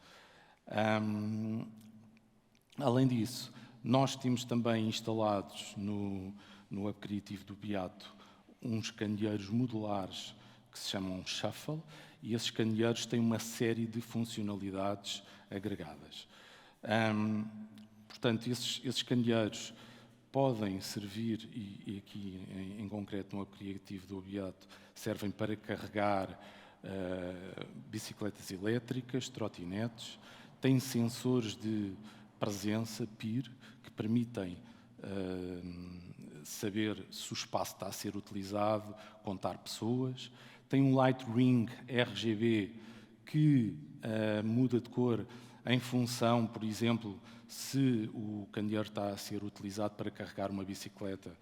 Além disso, nós temos também instalados no Hub Criativo do Beato uns candeeiros modulares que se chamam Shuffle, e esses candeeiros têm uma série de funcionalidades agregadas. Portanto, esses candeeiros podem servir, e aqui em concreto no Hub Criativo do Beato, servem para carregar bicicletas elétricas, trotinetes, têm sensores de presença, PIR, que permitem saber se o espaço está a ser utilizado, contar pessoas. Tem um light ring RGB que muda de cor em função, por exemplo, se o candeeiro está a ser utilizado para carregar uma bicicleta,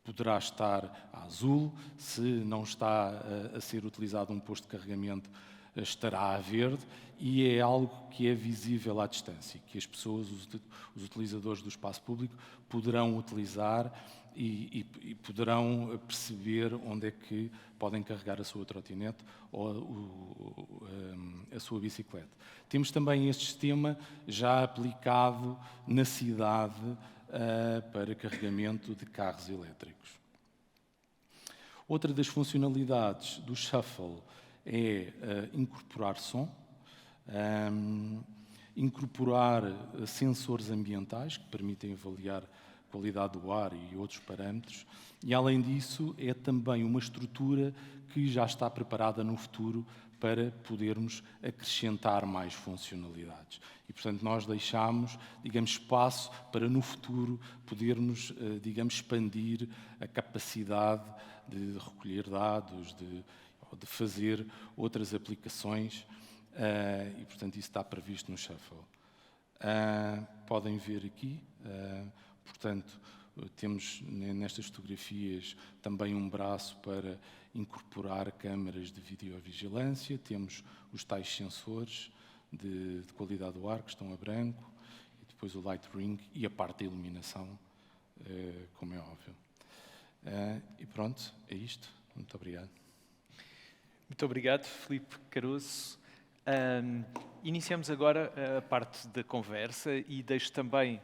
poderá estar a azul, se não está a ser utilizado um posto de carregamento, estará a verde, e é algo que é visível à distância, que as pessoas, os utilizadores do espaço público, poderão utilizar e poderão perceber onde é que podem carregar a sua trotinete ou a sua bicicleta. Temos também este sistema já aplicado na cidade para carregamento de carros elétricos. Outra das funcionalidades do Shuffle é incorporar som, incorporar sensores ambientais que permitem avaliar a qualidade do ar e outros parâmetros, e, além disso, é também uma estrutura que já está preparada no futuro para podermos acrescentar mais funcionalidades. E, portanto, nós deixamos, digamos, espaço para, no futuro, podermos, digamos, expandir a capacidade de recolher dados, de fazer outras aplicações, e, portanto, isso está previsto no Shuffle. Podem ver aqui, portanto, temos nestas fotografias também um braço para incorporar câmaras de videovigilância, temos os tais sensores de qualidade do ar que estão a branco, e depois o light ring e a parte da iluminação, como é óbvio. E pronto, é isto. Muito obrigado. Muito obrigado, Filipe Caroço. Iniciamos agora a parte da conversa e deixo também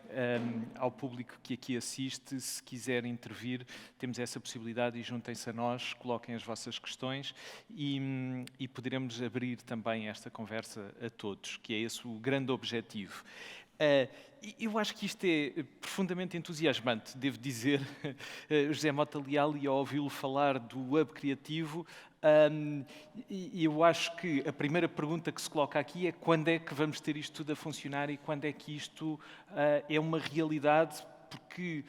ao público que aqui assiste, se quiser intervir, temos essa possibilidade e juntem-se a nós, coloquem as vossas questões e poderemos abrir também esta conversa a todos, que é esse o grande objetivo. Eu acho que isto é profundamente entusiasmante, devo dizer. José Mota Leal, e ao ouvi-lo falar do Hub Criativo, eu acho que a primeira pergunta que se coloca aqui é quando é que vamos ter isto tudo a funcionar e quando é que isto é uma realidade, porque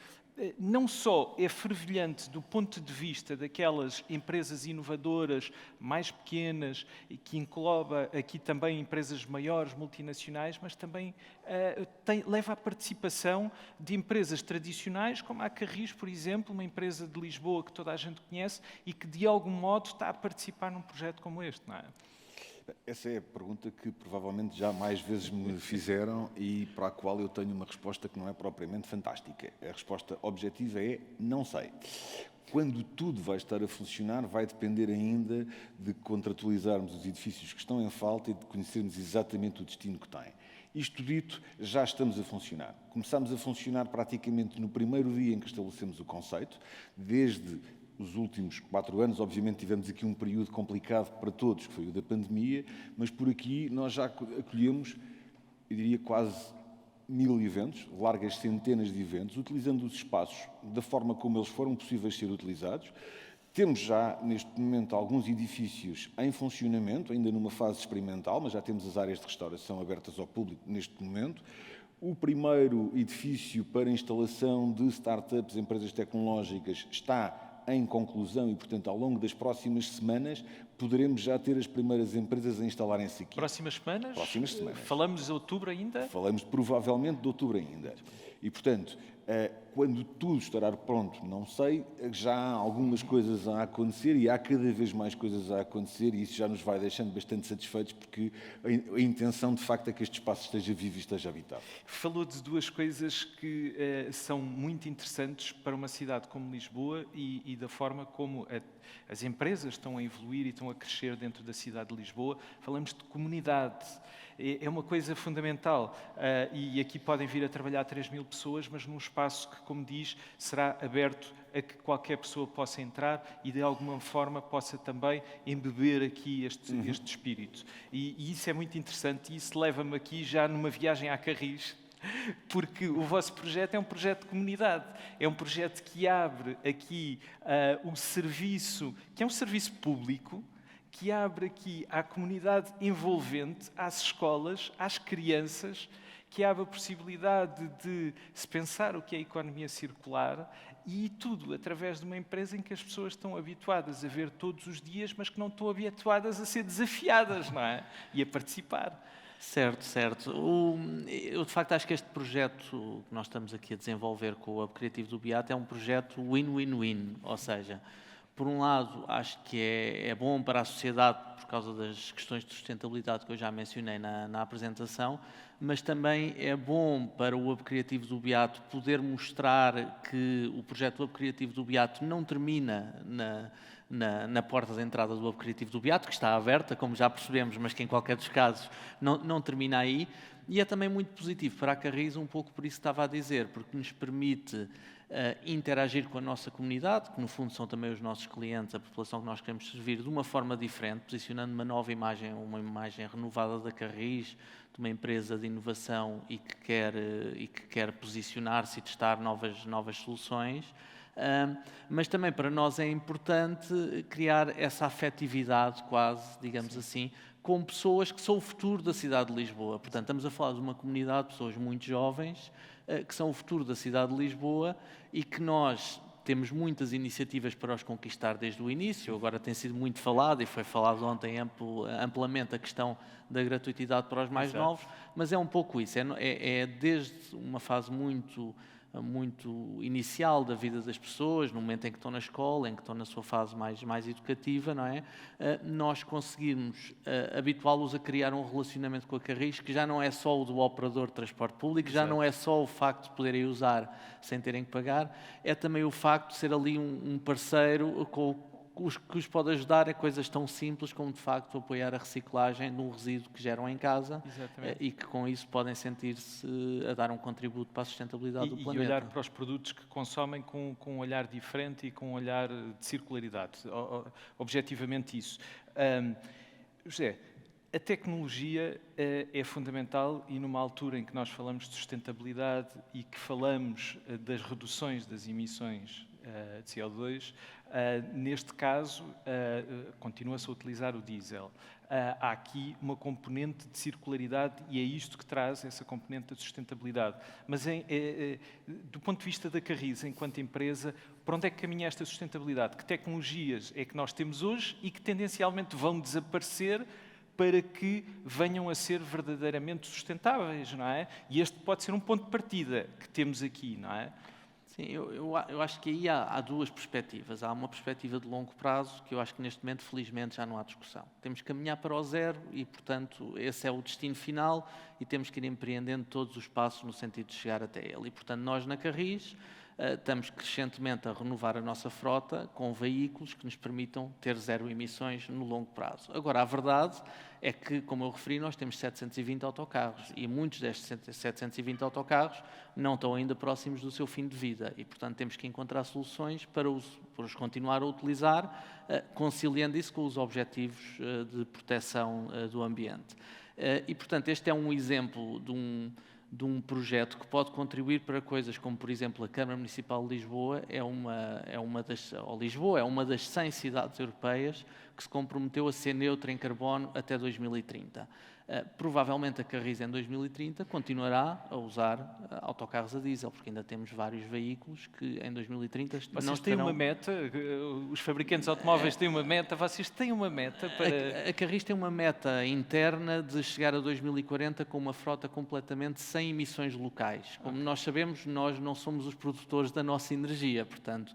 não só é fervilhante do ponto de vista daquelas empresas inovadoras mais pequenas, que engloba aqui também empresas maiores, multinacionais, mas também leva à participação de empresas tradicionais, como a Carris, por exemplo, uma empresa de Lisboa que toda a gente conhece e que de algum modo está a participar num projeto como este, não é? Essa é a pergunta que provavelmente já mais vezes me fizeram e para a qual eu tenho uma resposta que não é propriamente fantástica. A resposta objetiva é não sei. Quando tudo vai estar a funcionar, vai depender ainda de contratualizarmos os edifícios que estão em falta e de conhecermos exatamente o destino que têm. Isto dito, já estamos a funcionar. Começámos a funcionar praticamente no primeiro dia em que estabelecemos o conceito, desde os últimos 4 anos, obviamente, tivemos aqui um período complicado para todos, que foi o da pandemia, mas por aqui nós já acolhemos, eu diria, quase 1000 eventos, largas centenas de eventos, utilizando os espaços da forma como eles foram possíveis ser utilizados. Temos já, neste momento, alguns edifícios em funcionamento, ainda numa fase experimental, mas já temos as áreas de restauração abertas ao público neste momento. O primeiro edifício para instalação de startups, empresas tecnológicas, está em conclusão e, portanto, ao longo das próximas semanas, poderemos já ter as primeiras empresas a instalarem-se aqui. Próximas semanas? Próximas semanas. Falamos de outubro ainda? Falamos provavelmente de outubro ainda. E, portanto, quando tudo estará pronto, não sei, já há algumas coisas a acontecer e há cada vez mais coisas a acontecer e isso já nos vai deixando bastante satisfeitos porque a intenção, de facto, é que este espaço esteja vivo e esteja habitado. Falou de 2 coisas que são muito interessantes para uma cidade como Lisboa e da forma como as empresas estão a evoluir e estão a crescer dentro da cidade de Lisboa. Falamos de comunidade. É uma coisa fundamental e aqui podem vir a trabalhar 3.000 pessoas, mas num espaço que, como diz, será aberto a que qualquer pessoa possa entrar e de alguma forma possa também embeber aqui este espírito. E isso é muito interessante e isso leva-me aqui já numa viagem à Carris, porque o vosso projeto é um projeto de comunidade, é um projeto que abre aqui o serviço, que é um serviço público, que abre aqui à comunidade envolvente, às escolas, às crianças, que abre a possibilidade de se pensar o que é a economia circular e tudo através de uma empresa em que as pessoas estão habituadas a ver todos os dias, mas que não estão habituadas a ser desafiadas, não é? E a participar. Certo, certo. Eu, de facto, acho que este projeto que nós estamos aqui a desenvolver com o Hub Criativo do Beato é um projeto win-win-win, ou seja, por um lado, acho que é bom para a sociedade por causa das questões de sustentabilidade que eu já mencionei na apresentação, mas também é bom para o Hub Criativo do Beato poder mostrar que o projeto Hub Criativo do Beato não termina na porta de entrada do Hub Criativo do Beato, que está aberta, como já percebemos, mas que em qualquer dos casos não termina aí. E é também muito positivo para a Carris, um pouco por isso que estava a dizer, porque nos permite interagir com a nossa comunidade, que no fundo são também os nossos clientes, a população que nós queremos servir, de uma forma diferente, posicionando uma nova imagem, uma imagem renovada da Carris, de uma empresa de inovação e que quer posicionar-se e testar novas soluções. Mas também para nós é importante criar essa afetividade quase, digamos assim, com pessoas que são o futuro da cidade de Lisboa. Portanto, estamos a falar de uma comunidade de pessoas muito jovens que são o futuro da cidade de Lisboa e que nós temos muitas iniciativas para os conquistar desde o início. Agora tem sido muito falado e foi falado ontem amplamente a questão da gratuitidade para os mais novos, mas é um pouco isso. É desde uma fase muito inicial da vida das pessoas, no momento em que estão na escola, em que estão na sua fase mais educativa, não é? Nós conseguirmos habituá-los a criar um relacionamento com a Carris que já não é só o do operador de transporte público, já não é só o facto de poderem usar sem terem que pagar, é também o facto de ser ali um parceiro com que os pode ajudar é coisas tão simples como, de facto, apoiar a reciclagem de um resíduo que geram em casa e que, com isso, podem sentir-se a dar um contributo para a sustentabilidade do planeta. E olhar para os produtos que consomem com um olhar diferente e com um olhar de circularidade. Objetivamente isso. José, a tecnologia é fundamental e numa altura em que nós falamos de sustentabilidade e que falamos das reduções das emissões de CO2, neste caso continua-se a utilizar o diesel. Há aqui uma componente de circularidade e é isto que traz essa componente de sustentabilidade. Mas do ponto de vista da Carris, enquanto empresa, para onde é que caminha esta sustentabilidade? Que tecnologias é que nós temos hoje e que tendencialmente vão desaparecer para que venham a ser verdadeiramente sustentáveis, não é? E este pode ser um ponto de partida que temos aqui, não é? Sim, eu acho que aí há duas perspectivas. Há uma perspectiva de longo prazo, que eu acho que neste momento, felizmente, já não há discussão. Temos que caminhar para o zero e, portanto, esse é o destino final e temos que ir empreendendo todos os passos no sentido de chegar até ele. E, portanto, nós na Carris estamos crescentemente a renovar a nossa frota com veículos que nos permitam ter zero emissões no longo prazo. Agora, a verdade é que, como eu referi, nós temos 720 autocarros e muitos destes 720 autocarros não estão ainda próximos do seu fim de vida e, portanto, temos que encontrar soluções para os continuar a utilizar, conciliando isso com os objetivos de proteção do ambiente. E, portanto, este é um exemplo de um projeto que pode contribuir para coisas como, por exemplo, a Câmara Municipal de Lisboa é uma das 100 cidades europeias que se comprometeu a ser neutra em carbono até 2030. Provavelmente a Carris em 2030 continuará a usar autocarros a diesel, porque ainda temos vários veículos que em 2030 não estarão... Vocês têm uma meta, os fabricantes automóveis têm uma meta, vocês têm uma meta para... A Carris tem uma meta interna de chegar a 2040 com uma frota completamente sem emissões locais. Como nós sabemos, nós não somos os produtores da nossa energia, portanto...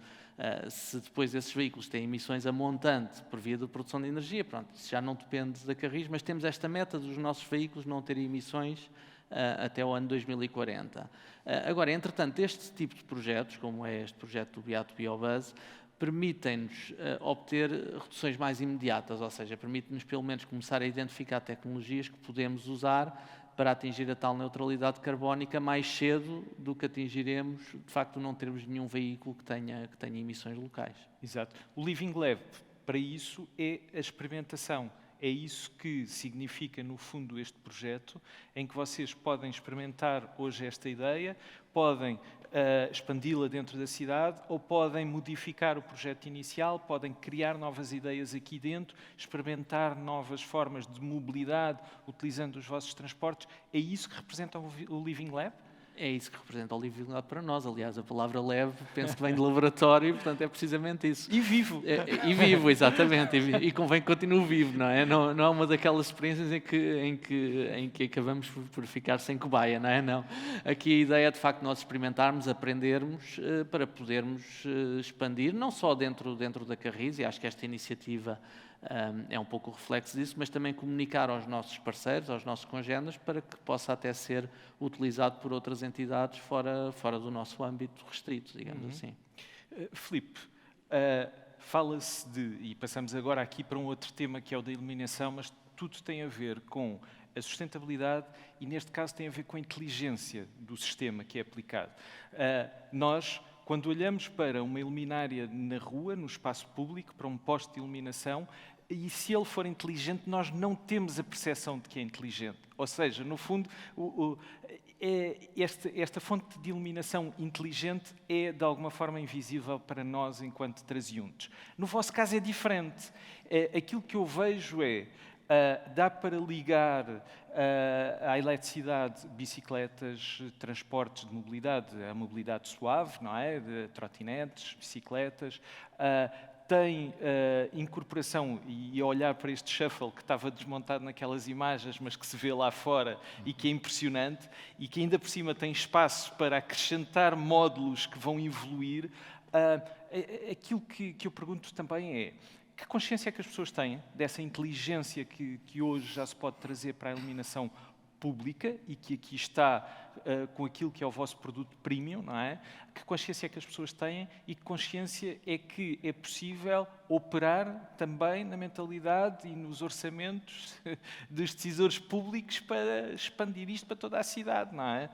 se depois esses veículos têm emissões a montante por via da produção de energia, pronto, isso já não depende da Carris, mas temos esta meta dos nossos veículos não terem emissões até o ano 2040. Agora, entretanto, este tipo de projetos, como é este projeto do Beato Biobus, permitem-nos obter reduções mais imediatas, ou seja, permite-nos pelo menos começar a identificar tecnologias que podemos usar para atingir a tal neutralidade carbónica mais cedo do que atingiremos, de facto, não termos nenhum veículo que tenha emissões locais. Exato. O Living Lab, para isso, é a experimentação. É isso que significa, no fundo, este projeto, em que vocês podem experimentar hoje esta ideia, podem expandi-la dentro da cidade ou podem modificar o projeto inicial, podem criar novas ideias aqui dentro, experimentar novas formas de mobilidade utilizando os vossos transportes. É isso que representa o Living Lab? É isso que representa o Living Lab para nós. Aliás, a palavra leve, penso que vem de laboratório, portanto é precisamente isso. E vivo. E vivo, exatamente. E convém que continue vivo, não é? Não é uma daquelas experiências em que acabamos por ficar sem cobaia, não é? Não. Aqui a ideia é, de facto, nós experimentarmos, aprendermos, para podermos expandir, não só dentro da Carris, e acho que esta iniciativa é um pouco o reflexo disso, mas também comunicar aos nossos parceiros, aos nossos congêneres, para que possa até ser utilizado por outras entidades fora do nosso âmbito restrito, digamos assim. Filipe, fala-se e passamos agora aqui para um outro tema que é o da iluminação, mas tudo tem a ver com a sustentabilidade e, neste caso, tem a ver com a inteligência do sistema que é aplicado. Nós, quando olhamos para uma iluminária na rua, no espaço público, para um poste de iluminação, e se ele for inteligente, nós não temos a percepção de que é inteligente. Ou seja, no fundo, esta fonte de iluminação inteligente é, de alguma forma, invisível para nós enquanto transeuntes. No vosso caso é diferente. Aquilo que eu vejo dá para ligar à eletricidade bicicletas, transportes de mobilidade, a mobilidade suave, não é? De trotinetes, bicicletas. Tem incorporação, e a olhar para este shuffle que estava desmontado naquelas imagens, mas que se vê lá fora e que é impressionante, e que ainda por cima tem espaço para acrescentar módulos que vão evoluir, aquilo que eu pergunto também é: que consciência é que as pessoas têm dessa inteligência que hoje já se pode trazer para a iluminação pública e que aqui está com aquilo que é o vosso produto premium, não é? Que consciência é que as pessoas têm e que consciência é que é possível operar também na mentalidade e nos orçamentos dos decisores públicos para expandir isto para toda a cidade, não é?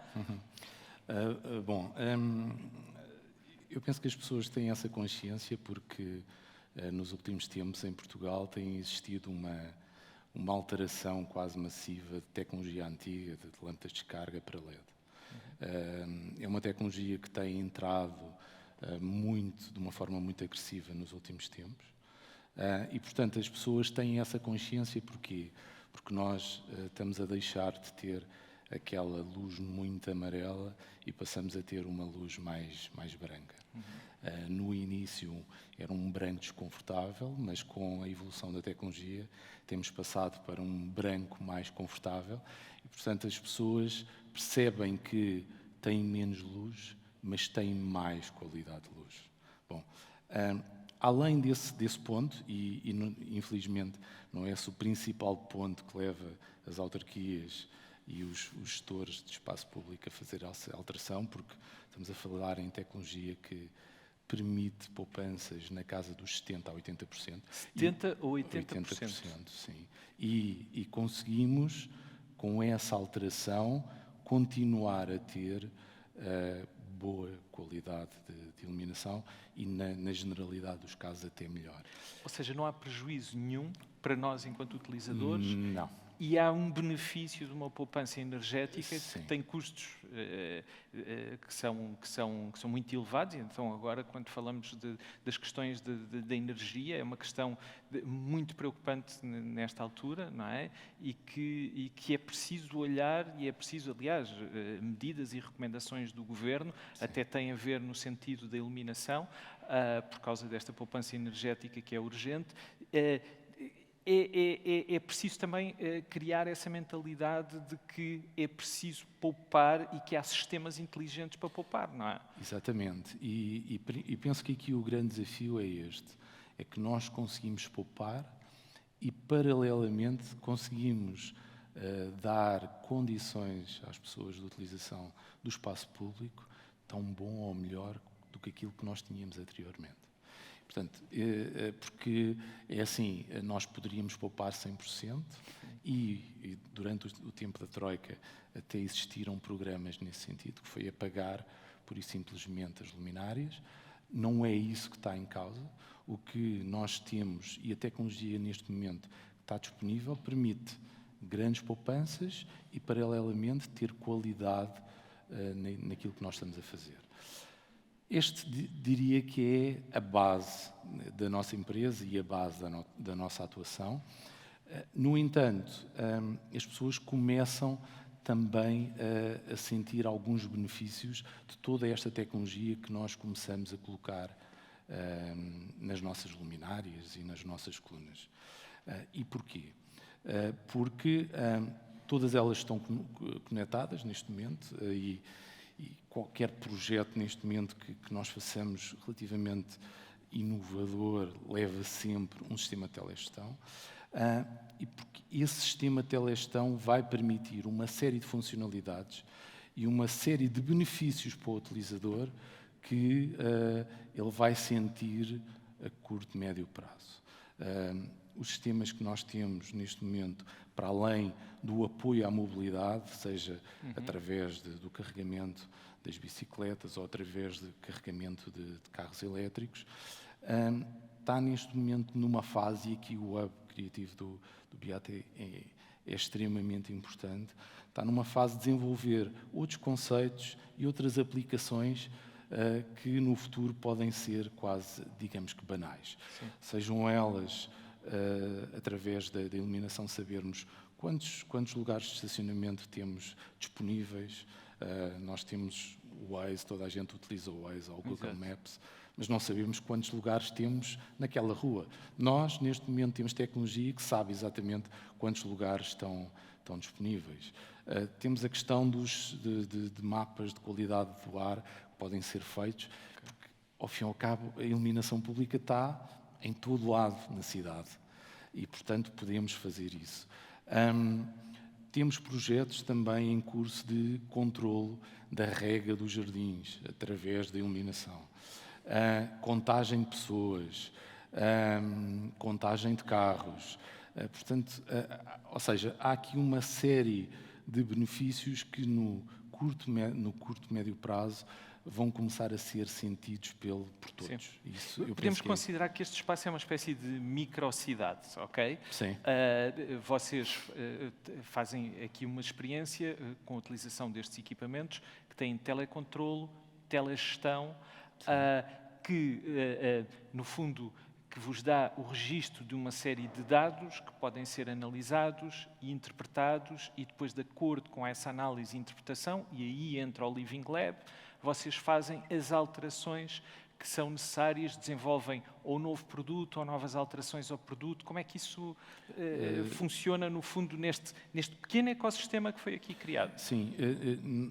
Eu penso que as pessoas têm essa consciência porque nos últimos tempos em Portugal tem existido uma alteração quase massiva de tecnologia antiga, de lâmpadas de descarga para LED. É uma tecnologia que tem entrado de uma forma muito agressiva nos últimos tempos. E, portanto, as pessoas têm essa consciência. Porquê? Porque nós estamos a deixar de ter aquela luz muito amarela e passamos a ter uma luz mais branca. No início era um branco desconfortável, mas com a evolução da tecnologia temos passado para um branco mais confortável e, portanto, as pessoas percebem que têm menos luz, mas têm mais qualidade de luz. Bom, além desse ponto, e infelizmente não é esse o principal ponto que leva as autarquias e os gestores de espaço público a fazer essa alteração, porque estamos a falar em tecnologia que permite poupanças na casa dos 70% a 80%. 70% ou 80%? 80%, sim. E conseguimos, com essa alteração, continuar a ter boa qualidade de iluminação e, na generalidade dos casos, até melhor. Ou seja, não há prejuízo nenhum para nós enquanto utilizadores? Não. E há um benefício de uma poupança energética que tem custos que são muito elevados. Então, agora, quando falamos das questões da energia, é uma questão muito preocupante nesta altura, não é? E que é preciso olhar, e é preciso, aliás, medidas e recomendações do Governo, até têm a ver no sentido da iluminação, por causa desta poupança energética que é urgente. É preciso também criar essa mentalidade de que é preciso poupar e que há sistemas inteligentes para poupar, não é? Exatamente. E penso que aqui o grande desafio é este. É que nós conseguimos poupar e, paralelamente, conseguimos dar condições às pessoas de utilização do espaço público tão bom ou melhor do que aquilo que nós tínhamos anteriormente. Portanto, porque é assim, nós poderíamos poupar 100% e durante o tempo da Troika até existiram programas nesse sentido, que foi apagar pura e simplesmente as luminárias. Não é isso que está em causa. O que nós temos, e a tecnologia neste momento que está disponível, permite grandes poupanças e, paralelamente, ter qualidade naquilo que nós estamos a fazer. Este diria que é a base da nossa empresa e a base da nossa atuação. No entanto, as pessoas começam também a sentir alguns benefícios de toda esta tecnologia que nós começamos a colocar nas nossas luminárias e nas nossas colunas. E porquê? Porque todas elas estão conectadas neste momento e qualquer projeto neste momento que nós façamos relativamente inovador leva sempre um sistema de telegestão. E porque esse sistema de telegestão vai permitir uma série de funcionalidades e uma série de benefícios para o utilizador que ele vai sentir a curto e médio prazo. Os sistemas que nós temos neste momento, para além do apoio à mobilidade, seja através do carregamento das bicicletas ou através de carregamento de carros elétricos, está neste momento numa fase, e aqui o hub criativo do Beato é extremamente importante, está numa fase de desenvolver outros conceitos e outras aplicações que no futuro podem ser quase, digamos que, banais. Sim. Sejam elas através da iluminação, sabermos quantos lugares de estacionamento temos disponíveis. Nós temos o Waze, toda a gente utiliza o Waze ou o Google Maps, mas não sabemos quantos lugares temos naquela rua. Nós, neste momento, temos tecnologia que sabe exatamente quantos lugares estão disponíveis. Temos a questão de mapas de qualidade do ar que podem ser feitos, porque, ao fim e ao cabo, a iluminação pública está em todo lado na cidade e, portanto, podemos fazer isso. Temos projetos também em curso de controlo da rega dos jardins, através da iluminação. Contagem de pessoas, contagem de carros. Portanto, ou seja, há aqui uma série de benefícios que no curto e médio prazo vão começar a ser sentidos por todos. Isso, podemos considerar que este espaço é uma espécie de microcidade, ok? Sim. Vocês fazem aqui uma experiência com a utilização destes equipamentos que têm telecontrolo, telegestão, que, no fundo, que vos dá o registro de uma série de dados que podem ser analisados e interpretados e depois, de acordo com essa análise e interpretação, e aí entra o Living Lab, vocês fazem as alterações que são necessárias, desenvolvem ou novo produto ou novas alterações ao produto. Como é que isso funciona, no fundo, neste pequeno ecossistema que foi aqui criado? Sim,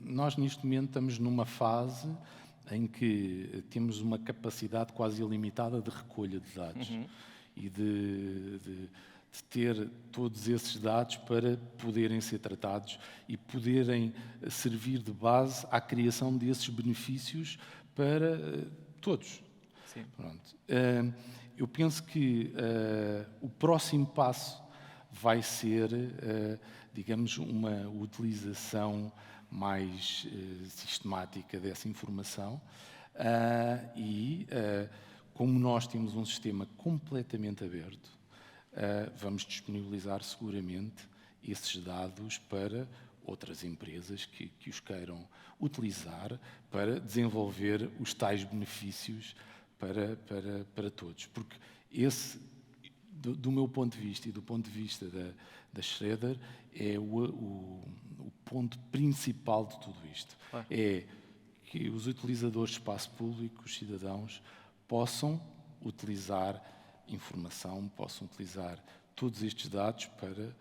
nós neste momento estamos numa fase em que temos uma capacidade quase ilimitada de recolha de dados e de ter todos esses dados para poderem ser tratados e poderem servir de base à criação desses benefícios para todos. Sim. Pronto. Eu penso que o próximo passo vai ser, digamos, uma utilização mais sistemática dessa informação e, como nós temos um sistema completamente aberto, vamos disponibilizar seguramente esses dados para outras empresas que os queiram utilizar para desenvolver os tais benefícios para todos. Porque esse, do meu ponto de vista e do ponto de vista da Schroeder, é o ponto principal de tudo isto. Claro. É que os utilizadores de espaço público, os cidadãos, possam utilizar informação, possam utilizar todos estes dados para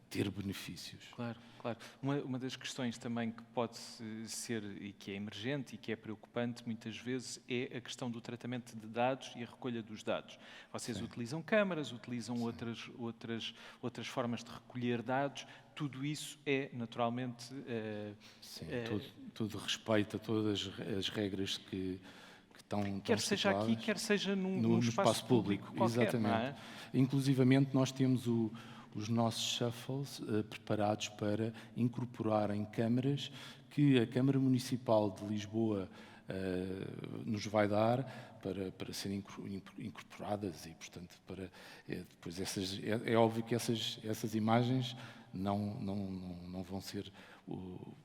ter benefícios. Claro, claro. Uma das questões também que pode ser e que é emergente e que é preocupante muitas vezes é a questão do tratamento de dados e a recolha dos dados. Vocês utilizam câmaras, utilizam outras formas de recolher dados. Tudo isso é naturalmente... Tudo respeita todas as regras que estão quer seja aqui, quer seja num espaço público qualquer, exatamente. Não é? Inclusivamente nós temos os nossos shuffles preparados para incorporarem câmaras que a Câmara Municipal de Lisboa nos vai dar para serem incorporadas e, portanto, depois é óbvio que essas imagens não vão ser...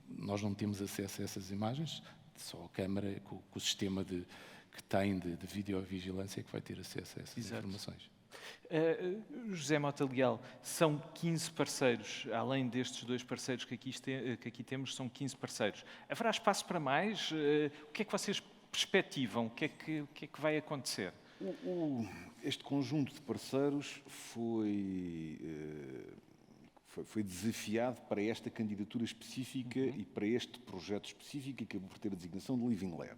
nós não temos acesso a essas imagens, só a Câmara, com o sistema que tem de videovigilância, que vai ter acesso a essas informações. José Mota Leal, são 15 parceiros, além destes 2 parceiros que aqui temos, são 15 parceiros. Haverá espaço para mais? O que é que vocês perspectivam? O que é que vai acontecer? Este conjunto de parceiros foi desafiado para esta candidatura específica e para este projeto específico que acabou por ter a designação de Living Lab.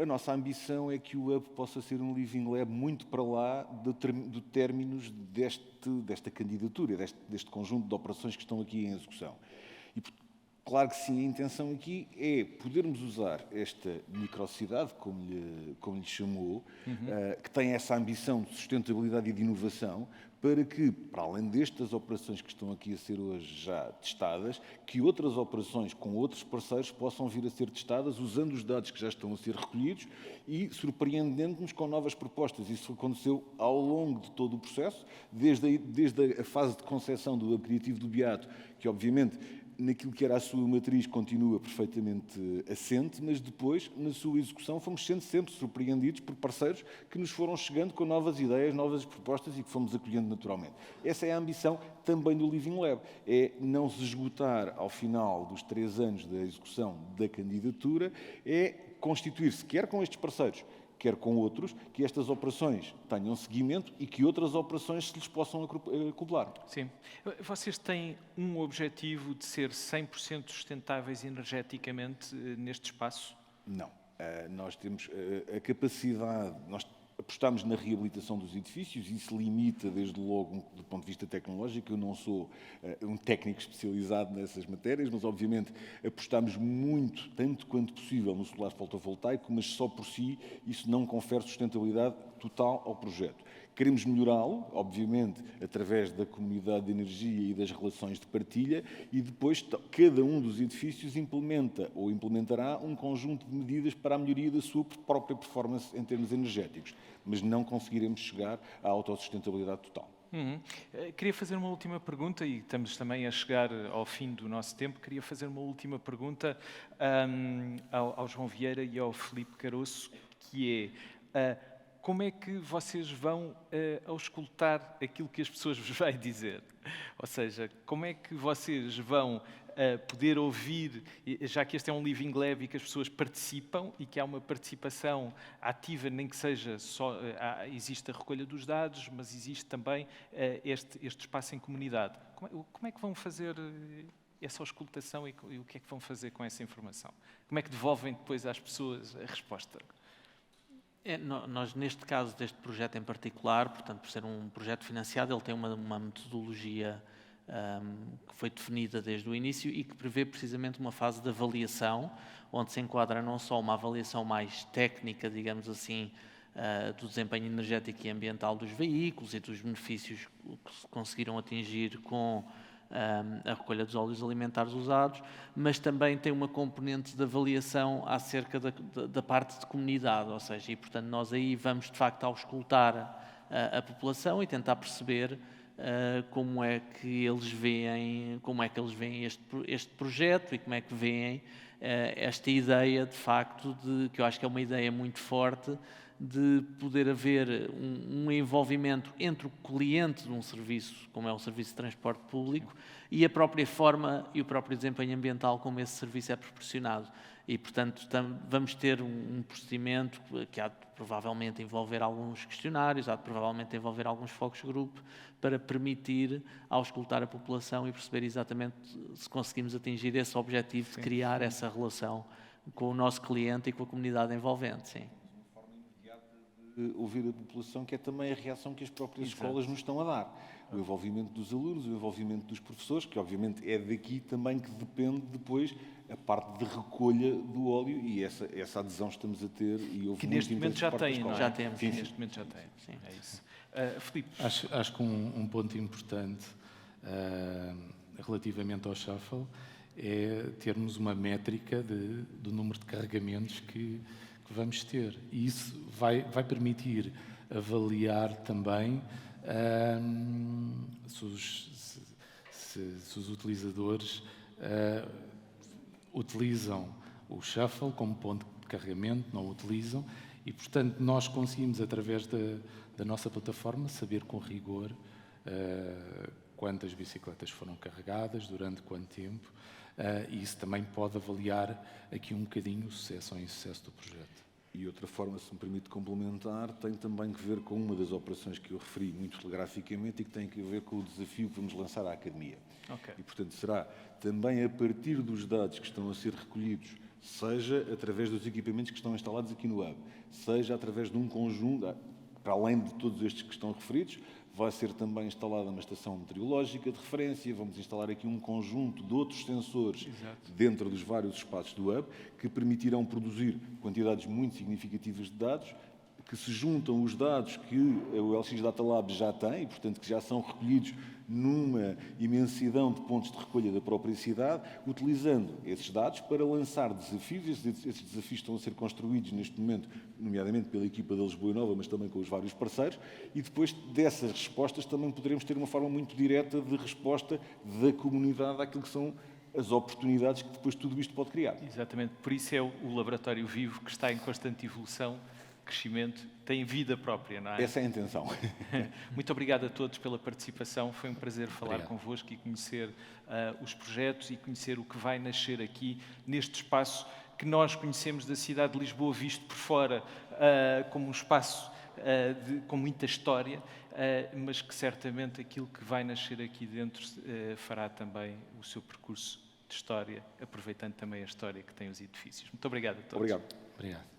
A nossa ambição é que o Hub possa ser um Living Lab muito para lá de términos desta candidatura, deste conjunto de operações que estão aqui em execução. E, claro que sim, a intenção aqui é podermos usar esta microcidade, como lhe chamou, que tem essa ambição de sustentabilidade e de inovação, para que, para além destas operações que estão aqui a ser hoje já testadas, que outras operações com outros parceiros possam vir a ser testadas usando os dados que já estão a ser recolhidos e surpreendendo-nos com novas propostas. Isso aconteceu ao longo de todo o processo, desde a fase de concepção do Hub Criativo do Beato, que obviamente naquilo que era a sua matriz continua perfeitamente assente, mas depois, na sua execução, fomos sendo sempre surpreendidos por parceiros que nos foram chegando com novas ideias, novas propostas e que fomos acolhendo naturalmente. Essa é a ambição também do Living Lab, é não se esgotar ao final dos 3 anos da execução da candidatura, é constituir-se, quer com estes parceiros, quer com outros, que estas operações tenham seguimento e que outras operações se lhes possam acoplar. Sim. Vocês têm um objetivo de ser 100% sustentáveis energeticamente neste espaço? Não. Nós temos a capacidade... Apostamos na reabilitação dos edifícios, isso limita desde logo do ponto de vista tecnológico. Eu não sou um técnico especializado nessas matérias, mas obviamente apostamos muito, tanto quanto possível, no solar fotovoltaico, mas só por si isso não confere sustentabilidade total ao projeto. Queremos melhorá-lo, obviamente, através da comunidade de energia e das relações de partilha, e depois cada um dos edifícios implementa ou implementará um conjunto de medidas para a melhoria da sua própria performance em termos energéticos, mas não conseguiremos chegar à autossustentabilidade total. Queria fazer uma última pergunta, e estamos também a chegar ao fim do nosso tempo. Queria fazer uma última pergunta ao João Vieira e ao Filipe Caroço, que é: como é que vocês vão auscultar aquilo que as pessoas vos vão dizer? Ou seja, como é que vocês vão poder ouvir, já que este é um living lab e que as pessoas participam e que há uma participação ativa, nem que seja só, existe a recolha dos dados, mas existe também este espaço em comunidade. Como é que vão fazer essa auscultação e o que é que vão fazer com essa informação? Como é que devolvem depois às pessoas a resposta? Nós, neste caso deste projeto em particular, portanto, por ser um projeto financiado, ele tem uma metodologia que foi definida desde o início e que prevê precisamente uma fase de avaliação, onde se enquadra não só uma avaliação mais técnica, digamos assim, do desempenho energético e ambiental dos veículos e dos benefícios que se conseguiram atingir com a recolha dos óleos alimentares usados, mas também tem uma componente de avaliação acerca da parte de comunidade, ou seja, e portanto nós aí vamos de facto auscultar a população e tentar perceber como é que eles veem este projeto e como é que veem esta ideia de facto que eu acho que é uma ideia muito forte de poder haver um envolvimento entre o cliente de um serviço, como é o serviço de transporte público, e a própria forma e o próprio desempenho ambiental como esse serviço é proporcionado. E, portanto, vamos ter um procedimento que há de provavelmente envolver alguns questionários, há de provavelmente envolver alguns focus group, para permitir auscultar a população e perceber exatamente se conseguimos atingir esse objetivo de criar essa relação com o nosso cliente e com a comunidade envolvente. Sim. Ouvir a população, que é também a reação que as próprias escolas nos estão a dar. O envolvimento dos alunos, o envolvimento dos professores, que obviamente é daqui também que depende depois a parte de recolha do óleo, e essa adesão estamos a ter, e houve que neste momento já tem, não é? Já temos. Sim, neste momento já tem. Sim. É isso. Filipe. Acho que um ponto importante relativamente ao shuffle é termos uma métrica do número de carregamentos que vamos ter. E isso vai permitir avaliar também se os utilizadores utilizam o shuffle como ponto de carregamento, não o utilizam, e, portanto, nós conseguimos, através da nossa plataforma, saber com rigor quantas bicicletas foram carregadas, durante quanto tempo, e isso também pode avaliar aqui um bocadinho o sucesso ou insucesso do projeto. E outra forma, se me permite complementar, tem também que ver com uma das operações que eu referi muito telegraficamente e que tem que ver com o desafio que vamos lançar à Academia. Okay. E, portanto, será também a partir dos dados que estão a ser recolhidos, seja através dos equipamentos que estão instalados aqui no Hub, seja através de um conjunto, para além de todos estes que estão referidos, vai ser também instalada uma estação meteorológica de referência, vamos instalar aqui um conjunto de outros sensores dentro dos vários espaços do Hub, que permitirão produzir quantidades muito significativas de dados, que se juntam os dados que o LX Data Lab já tem, e, portanto, que já são recolhidos numa imensidão de pontos de recolha da própria cidade, utilizando esses dados para lançar desafios. Esses desafios estão a ser construídos neste momento, nomeadamente pela equipa da Lisboa Nova, mas também com os vários parceiros, e depois dessas respostas também poderemos ter uma forma muito direta de resposta da comunidade àquilo que são as oportunidades que depois tudo isto pode criar. Exatamente, por isso é o laboratório vivo que está em constante evolução, crescimento, tem vida própria, não é? Essa é a intenção. Muito obrigado a todos pela participação, foi um prazer falar convosco e conhecer os projetos e conhecer o que vai nascer aqui neste espaço que nós conhecemos da cidade de Lisboa, visto por fora como um espaço com muita história, mas que certamente aquilo que vai nascer aqui dentro fará também o seu percurso de história, aproveitando também a história que tem os edifícios. Muito obrigado a todos. Obrigado. Obrigado.